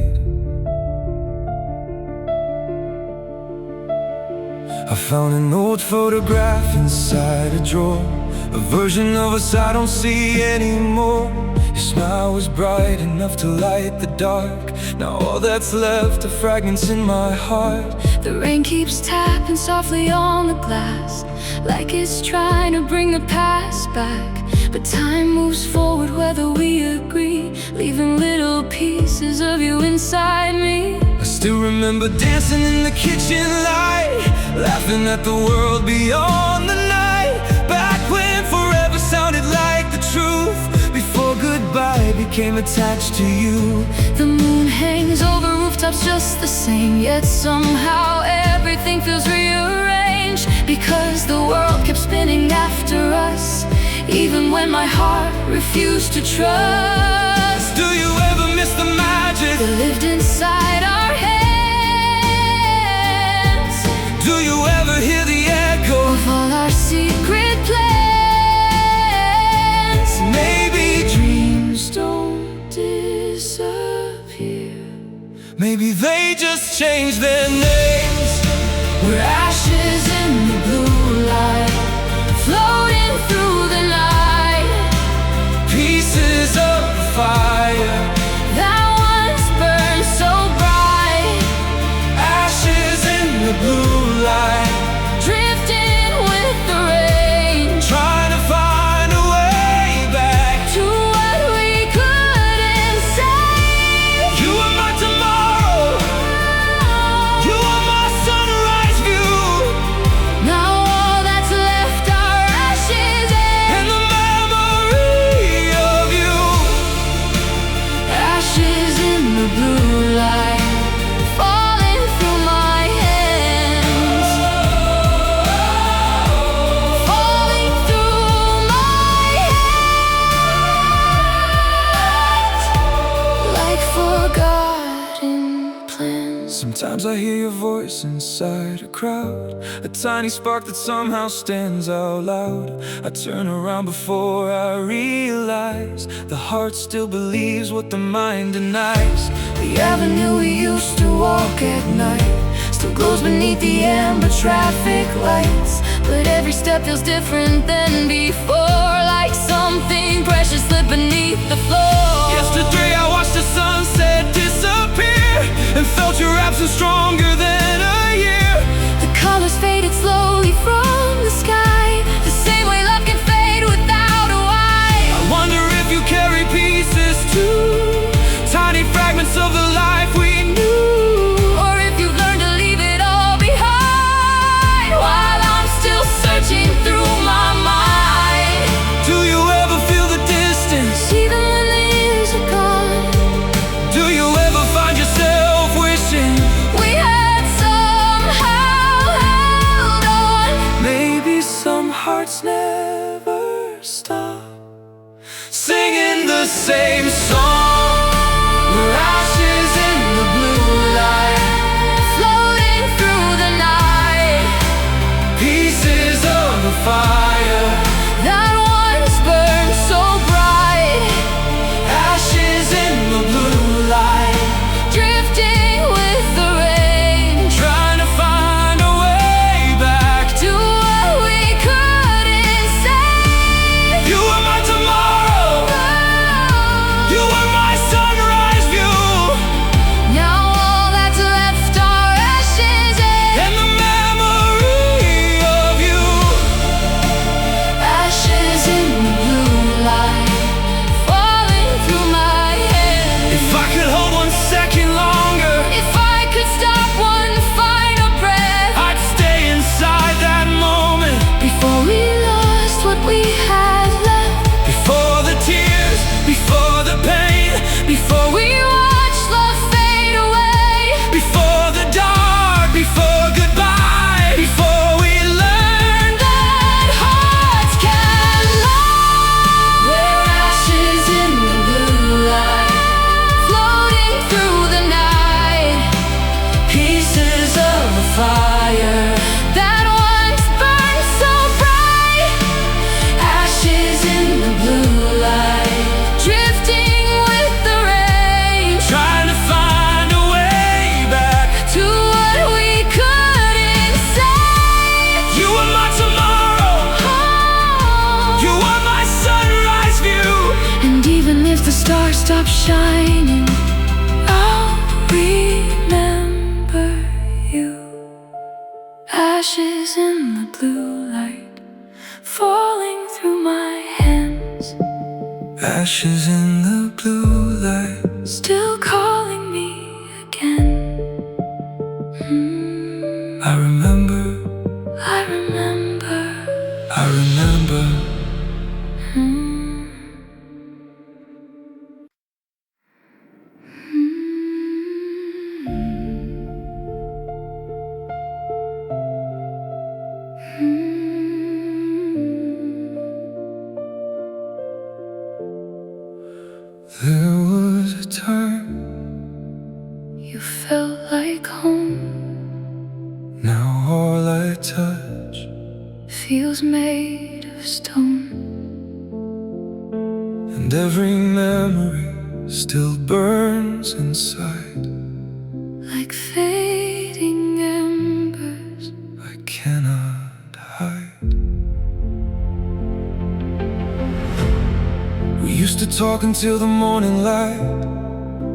I found an old photograph inside a drawer, a version of us I don't see anymore. Your smile was bright enough to light the dark. Now all that's left are fragments in my heart. The rain keeps tapping softly on the glass, like it's trying to bring the past back. But time moves forward whether we agree, leaving little pieces of you inside me. I still remember dancing in the kitchen light, laughing at the world beyond the night. Back when forever sounded like the truth, before goodbye became attached to you. The moon hangs over rooftops just the same, yet somehow everything feels rearranged, because the world kept spinning after us, even when my heart refused to trust. Do you ever miss the magic that lived inside our heads? disappear. Maybe they just changed their names. We're ashes in the blue light, floating through the night. Pieces of the fire that once burned so bright. Ashes in the blue light, Drifting with the rain, trying to find a way back to what we couldn't save. You are my tomorrow, you are my sunrise view, Now all that's left are ashes and the memory of you. ashes in the blue light, falling through my hands, falling through my hands, like forgotten plans. Sometimes I hear your voice inside a crowd, a tiny spark that somehow stands out loud. I turn around before I realize the heart still believes what the mind denies. The avenue we used to walk at night still glows beneath the amber traffic lights, but every step feels different than before, like something precious slipped beneath the floor. Yesterday I watched the sunset disappear and felt your absence stronger than a year. The colors faded slowly from the sky, the same way love can fade without a why. I wonder if you carry pieces too, tiny fragments of the life we knew, Or if you've learned to leave it all behind, while I'm still searching through my mind. Do you ever feel the distance? Even when the years are gone, Do you ever find yourself wishing we had somehow held on? maybe some hearts never stop singing the same song? We're ashes in the blue light, Floating through the night, pieces of the fire, that once burned so bright. ashes in the blue light, Drifting with the rain, trying to find a way back. to what we couldn't save. You are my tomorrow, you are my sunrise view, Now all that's left are ashes and the memory of you. ashes in the blue light, falling through my hands. If I could hold 1 second longer, If I could stop one final breath, I'd stay inside that moment. before we lost what we had left, Before the tears, before the pain, before we watched love fade away, before the dark, before goodbye, before we learned that hearts can lie. We're ashes in the blue light, floating through the night. pieces of the fire, That once burned so bright, ashes in the blue light, drifting with the rain, trying to find a way back. to what we couldn't save. You are my tomorrow, you are my sunrise view, And even if the stars stop shining, I'll remember you. Ashes in the blue light, falling through my hands, ashes in the blue light. still calling me again. I remember, I remember. I remember. There was a time, You felt like home, now all I touch feels made of stone. and every memory still burns inside. like fading embers. I cannot hide. We used to talk until the morning light,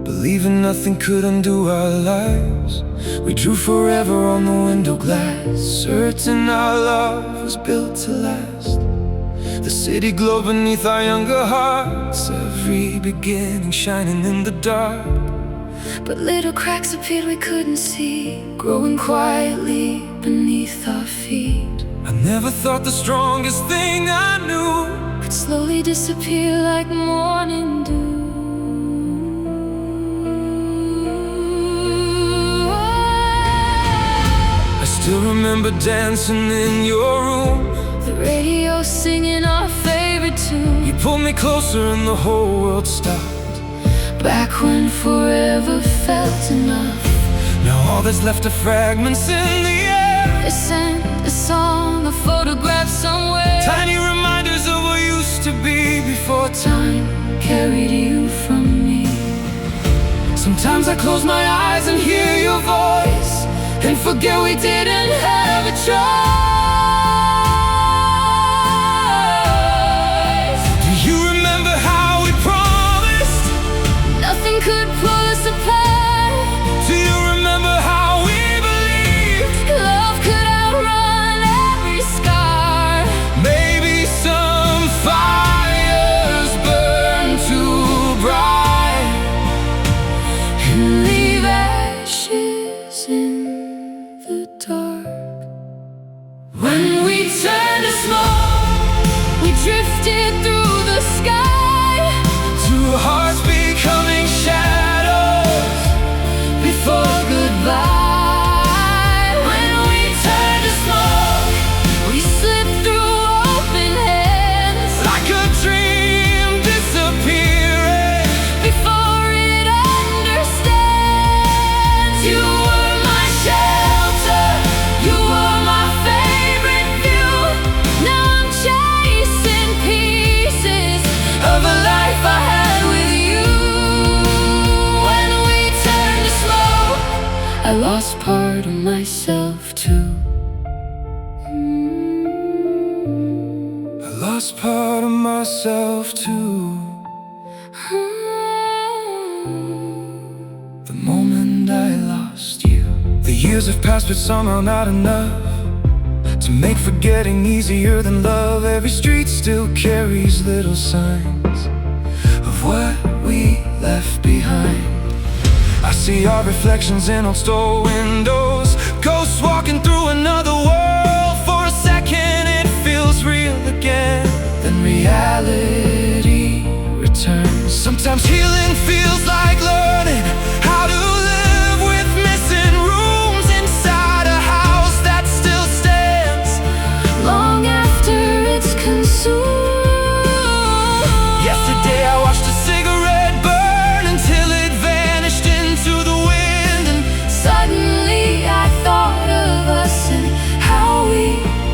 believing nothing could undo our lives. We drew forever on the window glass, certain our love was built to last. The city glowed beneath our younger hearts, every beginning shining in the dark. But little cracks appeared we couldn't see, growing quietly beneath our feet. I never thought the strongest thing I knew Could slowly disappear like morning dew. I still remember dancing in your room, The radio singing our favorite tune. you pulled me closer and the whole world stopped. Back when forever felt enough. Now all that's left are fragments in the air, They sent a song, a photograph somewhere. tiny reminders of what used to be before time. Time carried you from me. Sometimes I close my eyes and hear your voice, And forget we didn't have a choice. do you remember how we promised? Nothing could pull us apart. Do you remember how we believed? Love could outrun every scar. Maybe some fires burn too bright And leave ashes in the dark. When we turned to smoke, we drifted through the sky. two hearts becoming shadows Before goodbye. When we turned to smoke, we slipped through open hands. like a dream disappearing. Before it understands. You were my shelter, you were my favorite view. Now I'm chasing pieces of a life I had with you. When we turned to smoke, I lost part of myself too. I lost part of myself too. The moment I lost you. The years have passed but somehow not enough to make forgetting easier than love. Every street still carries little signs of what we left behind. I see our reflections in old store windows, ghosts walking through another world. For a second it feels real again, then reality returns. Sometimes healing feels like learning how to live with missing rooms inside a house that still stands Long after it's consumed. Yesterday I watched a cigarette burn until it vanished into the wind. And Suddenly I thought of us and how we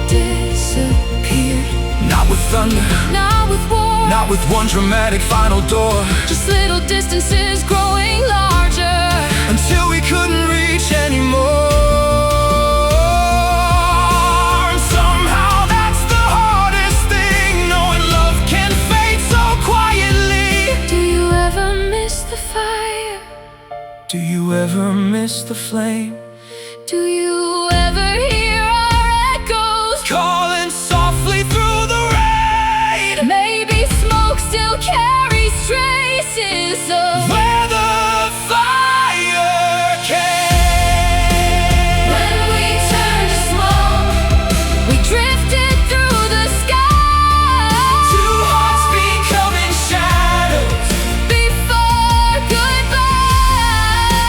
disappeared. not with thunder, Not with war, not with one dramatic final door, just little distances growing larger. until we couldn't reach anymore. And somehow that's the hardest thing, knowing love can fade so quietly. Do you ever miss the fire? Do you ever miss the flame? Do you ever hear our echoes Calling softly through the rain, Maybe smoke still carries traces of where the fire came. when we turned to smoke. We drifted through the sky. Two hearts becoming shadows Before goodbye.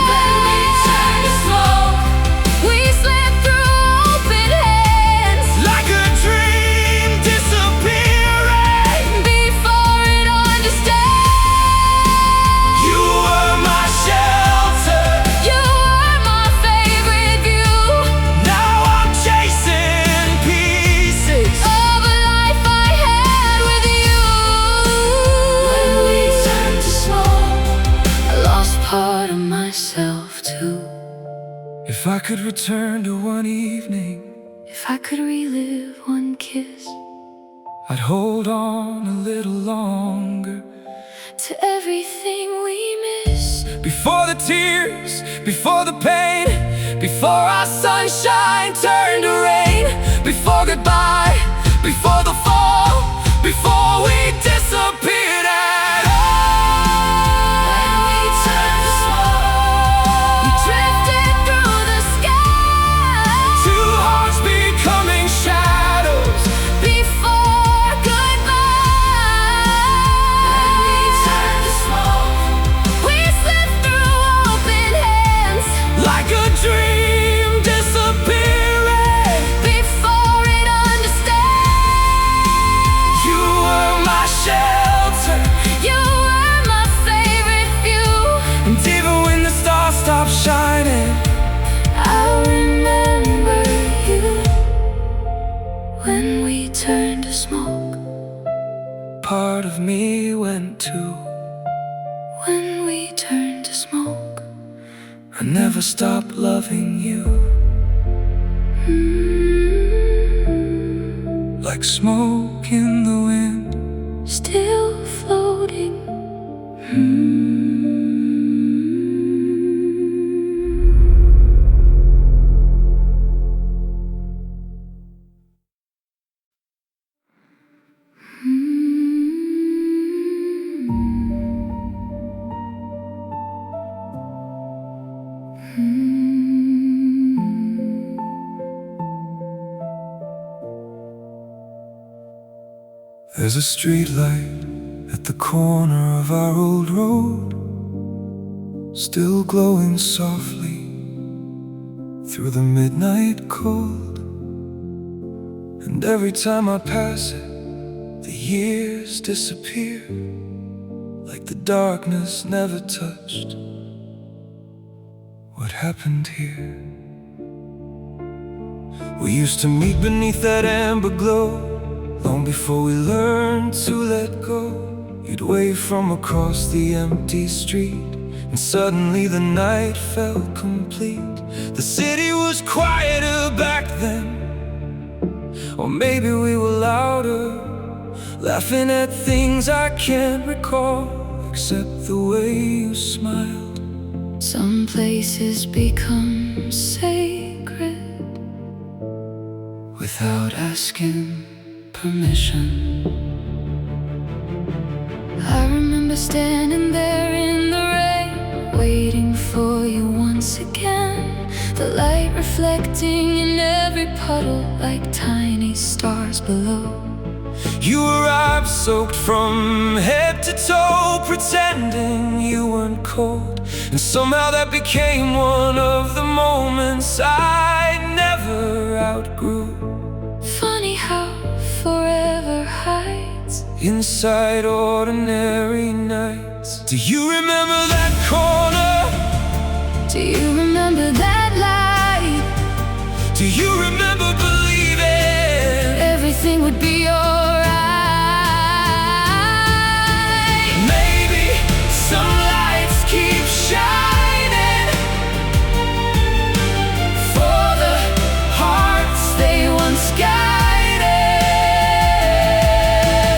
When we turned to smoke, we slipped through If I could return to one evening, if I could relive one kiss, I'd hold on a little longer to everything we miss. Before the tears, before the pain, before our sunshine turned to rain, before goodbye, before the fall, before we disappeared at all. When we turned to smoke, we drifted through the sky. Two hearts becoming shadows Before goodbye. When we turned to smoke, we slipped through open hands, like a dream disappearing before it understands. You were my shelter, You were my favorite view, and even when the stars stopped shining, I remember you. When we turned to smoke, part of me went too. when we turned to smoke. I never stopped loving you. Like smoke in the wind, Still floating. there's a streetlight at the corner of our old road, still glowing softly through the midnight cold. And every time I pass it, the years disappear, like the darkness never touched what happened here. We used to meet beneath that amber glow, long before we learned to let go. You'd wave from across the empty street, and suddenly the night felt complete. The city was quieter back then, or maybe we were louder, laughing at things I can't recall, except the way you smiled. Some places become sacred Without asking permission. I remember standing there in the rain, waiting for you once again. The light reflecting in every puddle like tiny stars below. You arrived soaked from head to toe, pretending you weren't cold, and somehow that became one of the moments I never outgrew. Funny how forever hides Inside ordinary nights. Do you remember that corner? Do you remember that light? Do you remember believing Everything would be alright. maybe some lights keep shining for the hearts they once guided?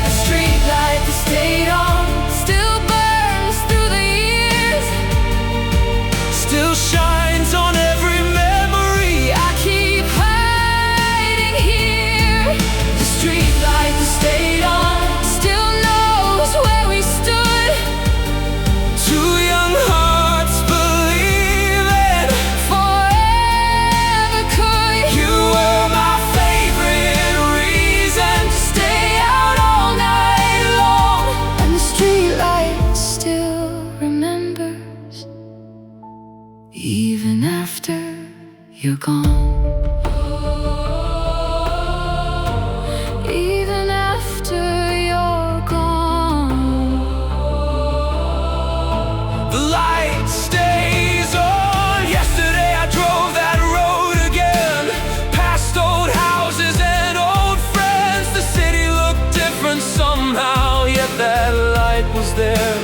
The streetlight that stayed on still burns through the years, Still shines on every memory. I keep hiding here. The streetlight that stayed on still knows where we stood. Two young hearts believing Forever could. you were my favorite reason to stay out all night long. And the streetlight still remembers, even after you're gone. Even after you're gone. The light stays on. Yesterday I drove that road again, past old houses and old friends. The city looked different somehow, yet that light was there,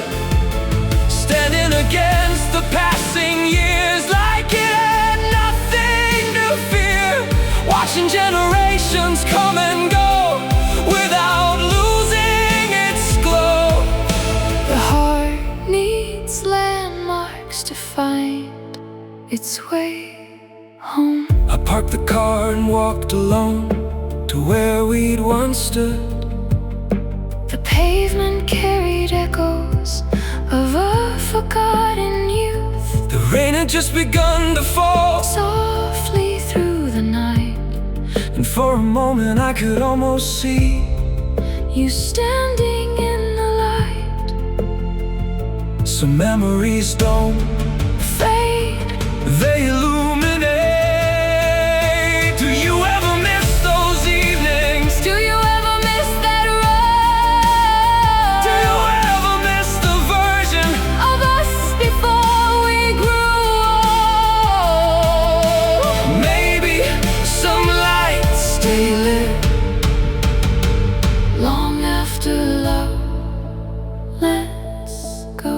standing against the passing years like it had nothing landmarks to find its way home. I parked the car and walked alone to where we'd once stood. The pavement carried echoes of a forgotten youth. The rain had just begun to fall Softly through the night, and for a moment I could almost see you standing in the light. some memories don't Fade, they illuminate. Do you ever miss those evenings? do you ever miss that ride? Do you ever miss the version Of us before we grew old? maybe some lights stay lit Long after love, let's go.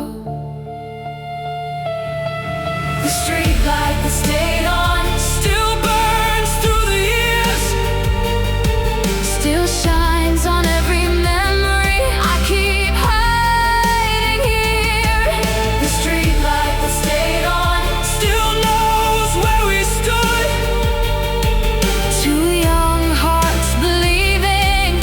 The streetlight that stayed on still burns through the years, still shines on every memory I keep hiding here. The streetlight that stayed on, still knows where we stood. two young hearts believing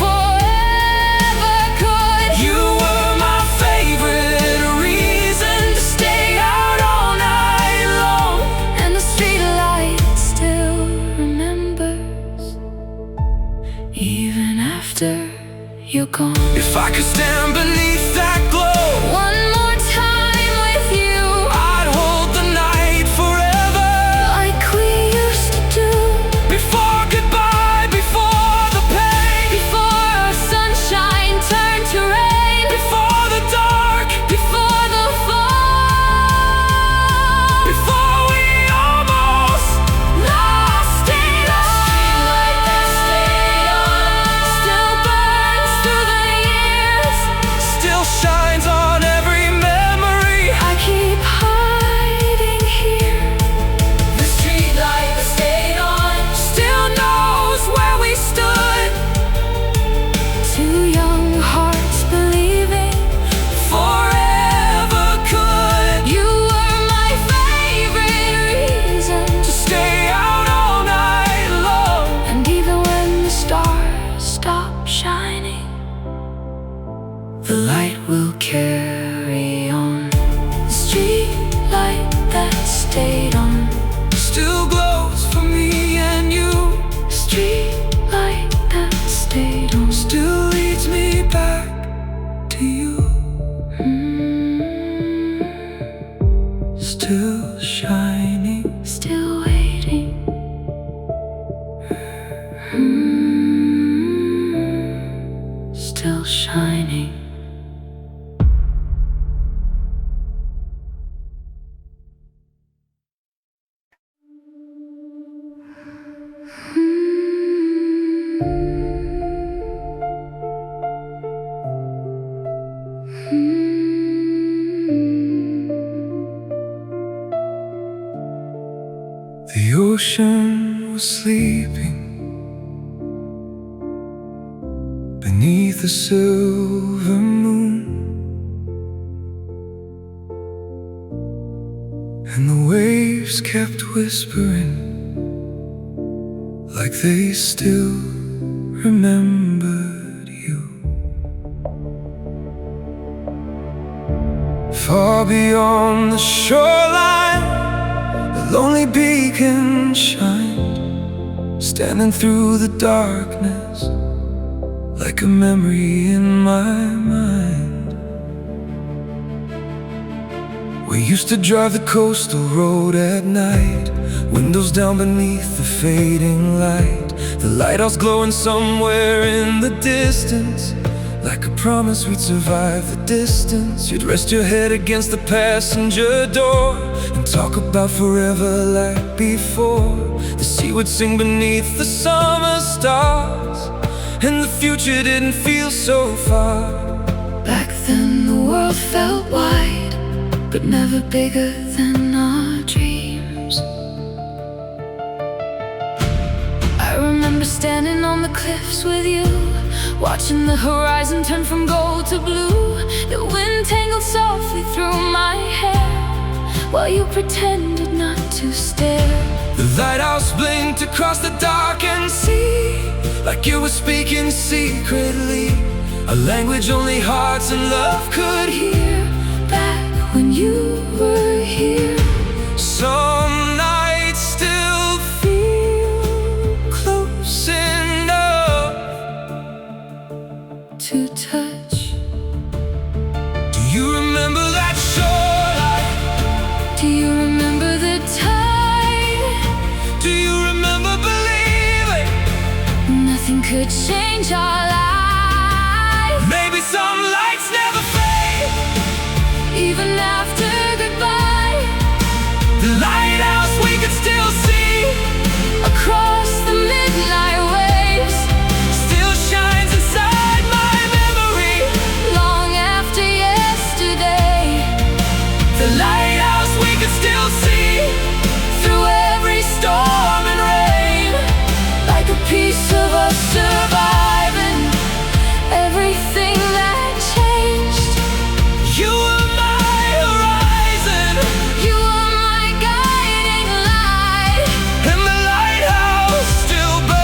forever could. You were my favorite reason to stay out all night long. And the streetlight still remembers, even after you're gone. If I could stand beneath that glow, One more time with you, I'd hold the night forever. like we used to do. Before goodbye, before the pain, Before our sunshine turned to rain, before the dark, before the fall, before we almost lost it all. Streetlight that stayed on, still burns through the years, still shines on every memory. I keep hiding here. The streetlight that stayed on, Still knows where we stood. two young hearts believing Forever could you were my favorite reason. to stay out all night long. And even when the stars stop shining, The light will carry on, the streetlight that stayed on, still glows for me and you, the streetlight that stayed on, still leads me back to you. Still shining, still waiting. Still shining. the ocean was sleeping beneath a silver moon, and the waves kept whispering like they still remembered you. Far beyond the shoreline, a lonely beacon shined, standing through the darkness like a memory in my mind. We used to drive the coastal road at night, windows down beneath the fading light, the lighthouse glowing somewhere in the distance, like a promise we'd survive the distance. You'd rest your head against the passenger door and talk about forever like before. The sea would sing beneath the summer stars, and the future didn't feel so far. Back then the world felt wide, but never bigger than our dreams. I remember standing on the cliffs with you, watching the horizon turn from gold to blue. The wind tangled softly through my hair, while you pretended not to stare. The lighthouse blinked across the darkened sea, like you were speaking secretly, a language only hearts and love could hear. Back when you were here, some nights still feel close enough to touch. Do you remember that shoreline? Do you remember the tide? Do you remember believing Nothing could change our lives. maybe some lights never fade? Even after goodbye, The lighthouse we could still see across the midnight waves, still shines inside my memory. long after yesterday. The lighthouse we could still see Through every storm and rain, like a piece of us surviving everything that changed. You were my horizon, You were my guiding light, and the lighthouse still burns.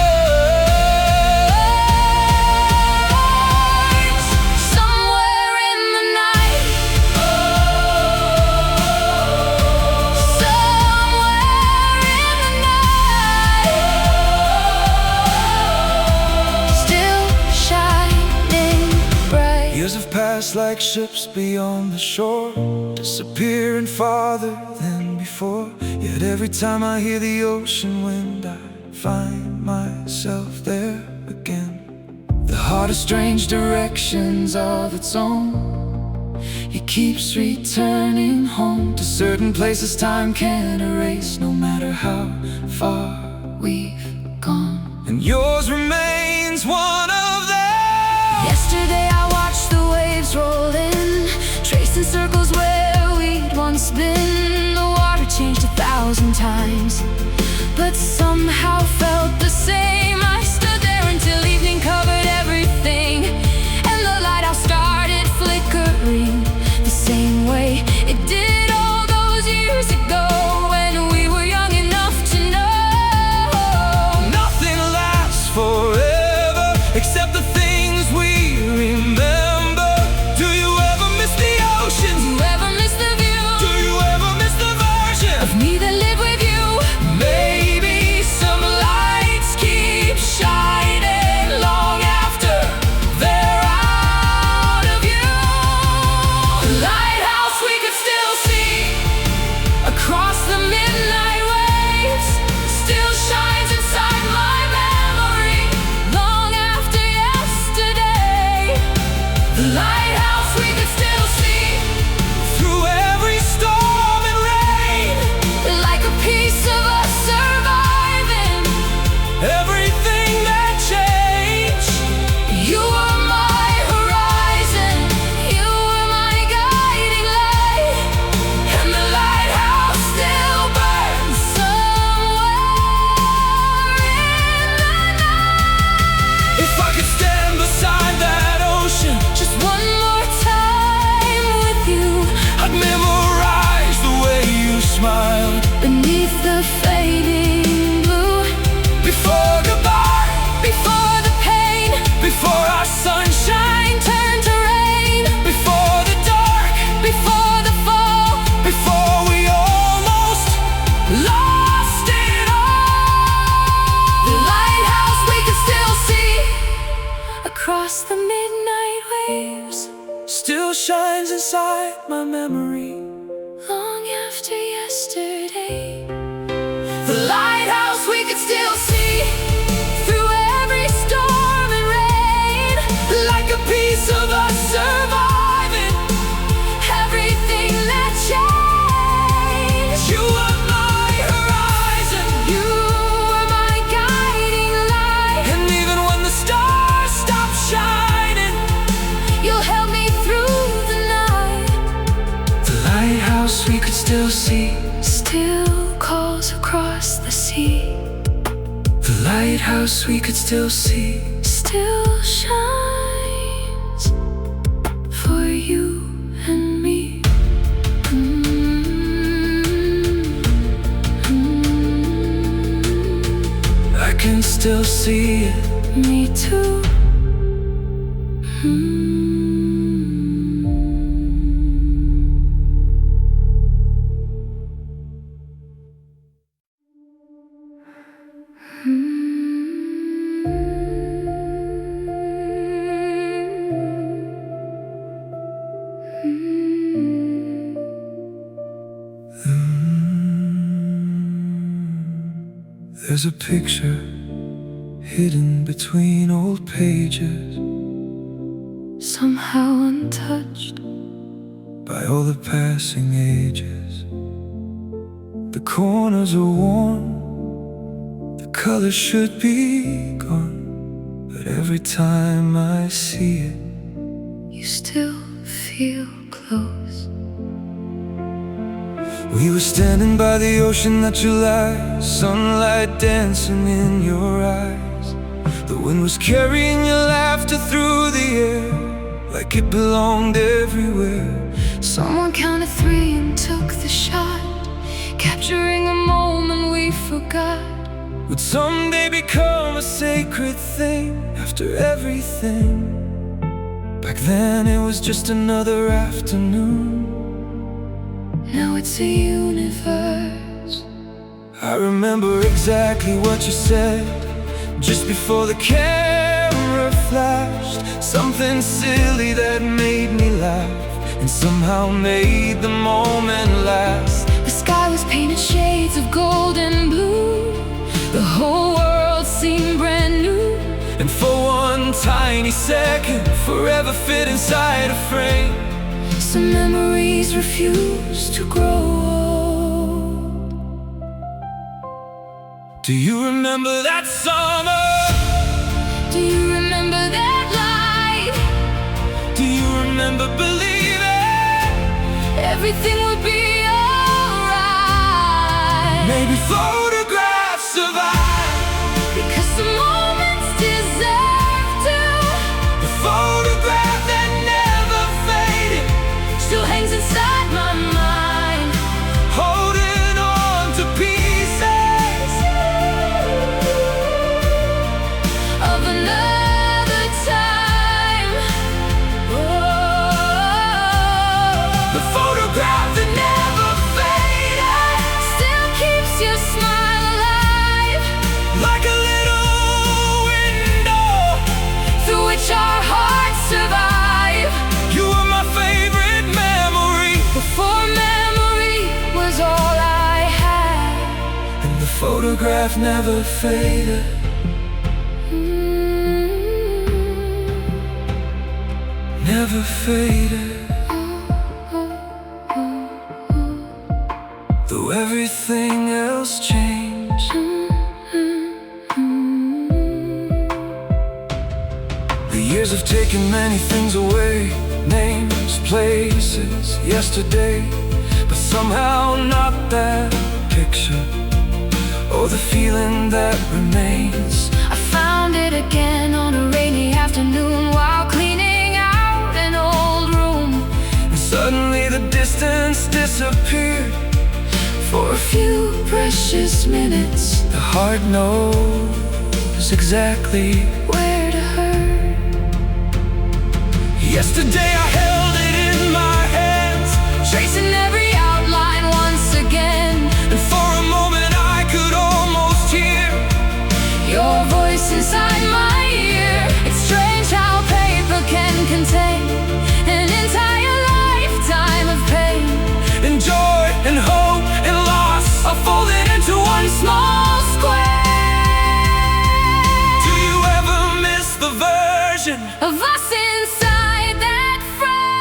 somewhere in the night, somewhere in the night, still shining bright. Years have passed like ships beyond the shore, disappearing farther than before. Yet every time I hear the ocean wind, I find myself there again. The heart has strange directions of its own. It keeps returning home to certain places time can't erase, no matter how far we've gone. And yours remains one of them. Yesterday I watched the waves roll in, tracing circles where we'd once been. The water changed 1,000 times, but somehow felt the same. I stood there until evening covered everything, and the lighthouse started flickering the same way it did all those years ago, when we were young enough to know Nothing lasts forever except the things we remember. Do you ever miss the ocean? Do you ever miss the view Do you ever miss the version of me that lived with you? maybe some lights keep shining long after they're out of view? Lighthouse we could still see across the midnight waves, still shines inside my memory long after yesterday. The lighthouse we could still see Through every storm and rain, like a piece of us surviving everything that changed. You were my horizon, you were my guiding light, and the lighthouse still burns somewhere in the night. If I could stand beside that ocean, Just one more time with you, I'd memorize the way you smiled beneath the fading blue, before goodbye, before the pain, before our sunshine, turned to rain, before the dark, before the fall. before we almost lost it all. The lighthouse we could still see across the midnight waves, Still shines inside my memory. long after yesterday. The lighthouse we could still see through every storm and rain, Like a piece of us surviving everything that changed. You were my horizon, You were my guiding light, and even when the stars stop shining, you'll help me through the night. the lighthouse we could still see. Still calls across the sea, The lighthouse we could still see. still still shines for you and me. I can still see it. Me too. There's a picture hidden between old pages, somehow untouched by all the passing ages. The corners are worn, the color should be gone, but every time I see it, you still feel close. We were standing by the ocean that July, sunlight dancing in your eyes. The wind was carrying your laughter through the air, like it belonged everywhere. Someone counted 3 and took the shot, capturing a moment we forgot. Would someday become a sacred thing after everything. Back then it was just another afternoon. Now it's a universe. I remember exactly what you said just before the camera flashed. Something silly that made me laugh and somehow made the moment last. The sky was painted shades of gold and blue. The whole world seemed brand new. And for one tiny second, forever fit inside a frame. Some memories refuse to grow old. Do you remember that summer? Do you remember that light? Do you remember believing everything would be alright? maybe photographs survive? Because the moments deserve to. The photograph that never faded Still hangs inside my mind, holding on to pieces of another time. the photograph that never faded, Still keeps your smile alive, like a little window through which our hearts survive. You were my favorite memory, Before memory was all I had. and the photograph never faded. Never faded. Though everything else changed. The years have taken many things away, names, places, yesterday, but somehow not that picture or the feeling that remains. I found it again on a rainy afternoon while cleaning out an old room. And suddenly the distance disappeared. For a few precious minutes, The heart knows exactly. where to hurt. Yesterday I held it in my hands, Tracing every outline once again. and for a moment I could almost hear Your voice inside my ear. It's strange how paper can contain an entire lifetime of pain. and joy and hope and loss are folded into one small square. Do you ever miss the version of us inside that frame?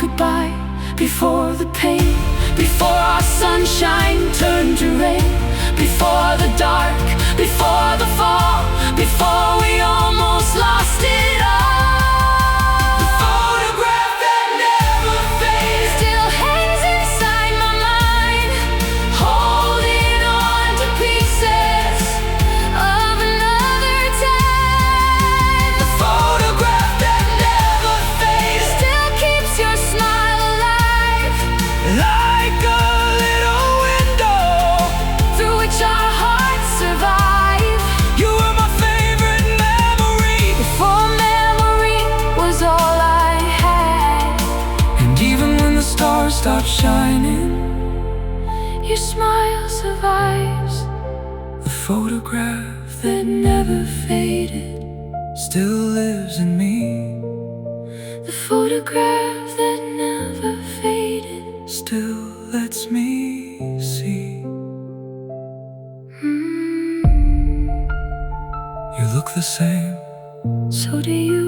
goodbye, before the pain, before our sunshine turned to rain, before the dark, before the fall, before we almost lost it all. The photograph that never fades still hangs inside my mind, holding on to pieces of another time. The photograph that never fades still keeps your smile alive, Like a little window through which our hearts survive. You were my favorite memory, Before memory was all I had, and even when the stars stopped shining, your smile survives. the photograph That never faded, still lives in me. the photograph that never faded. Still lets me see. You look the same. So do you.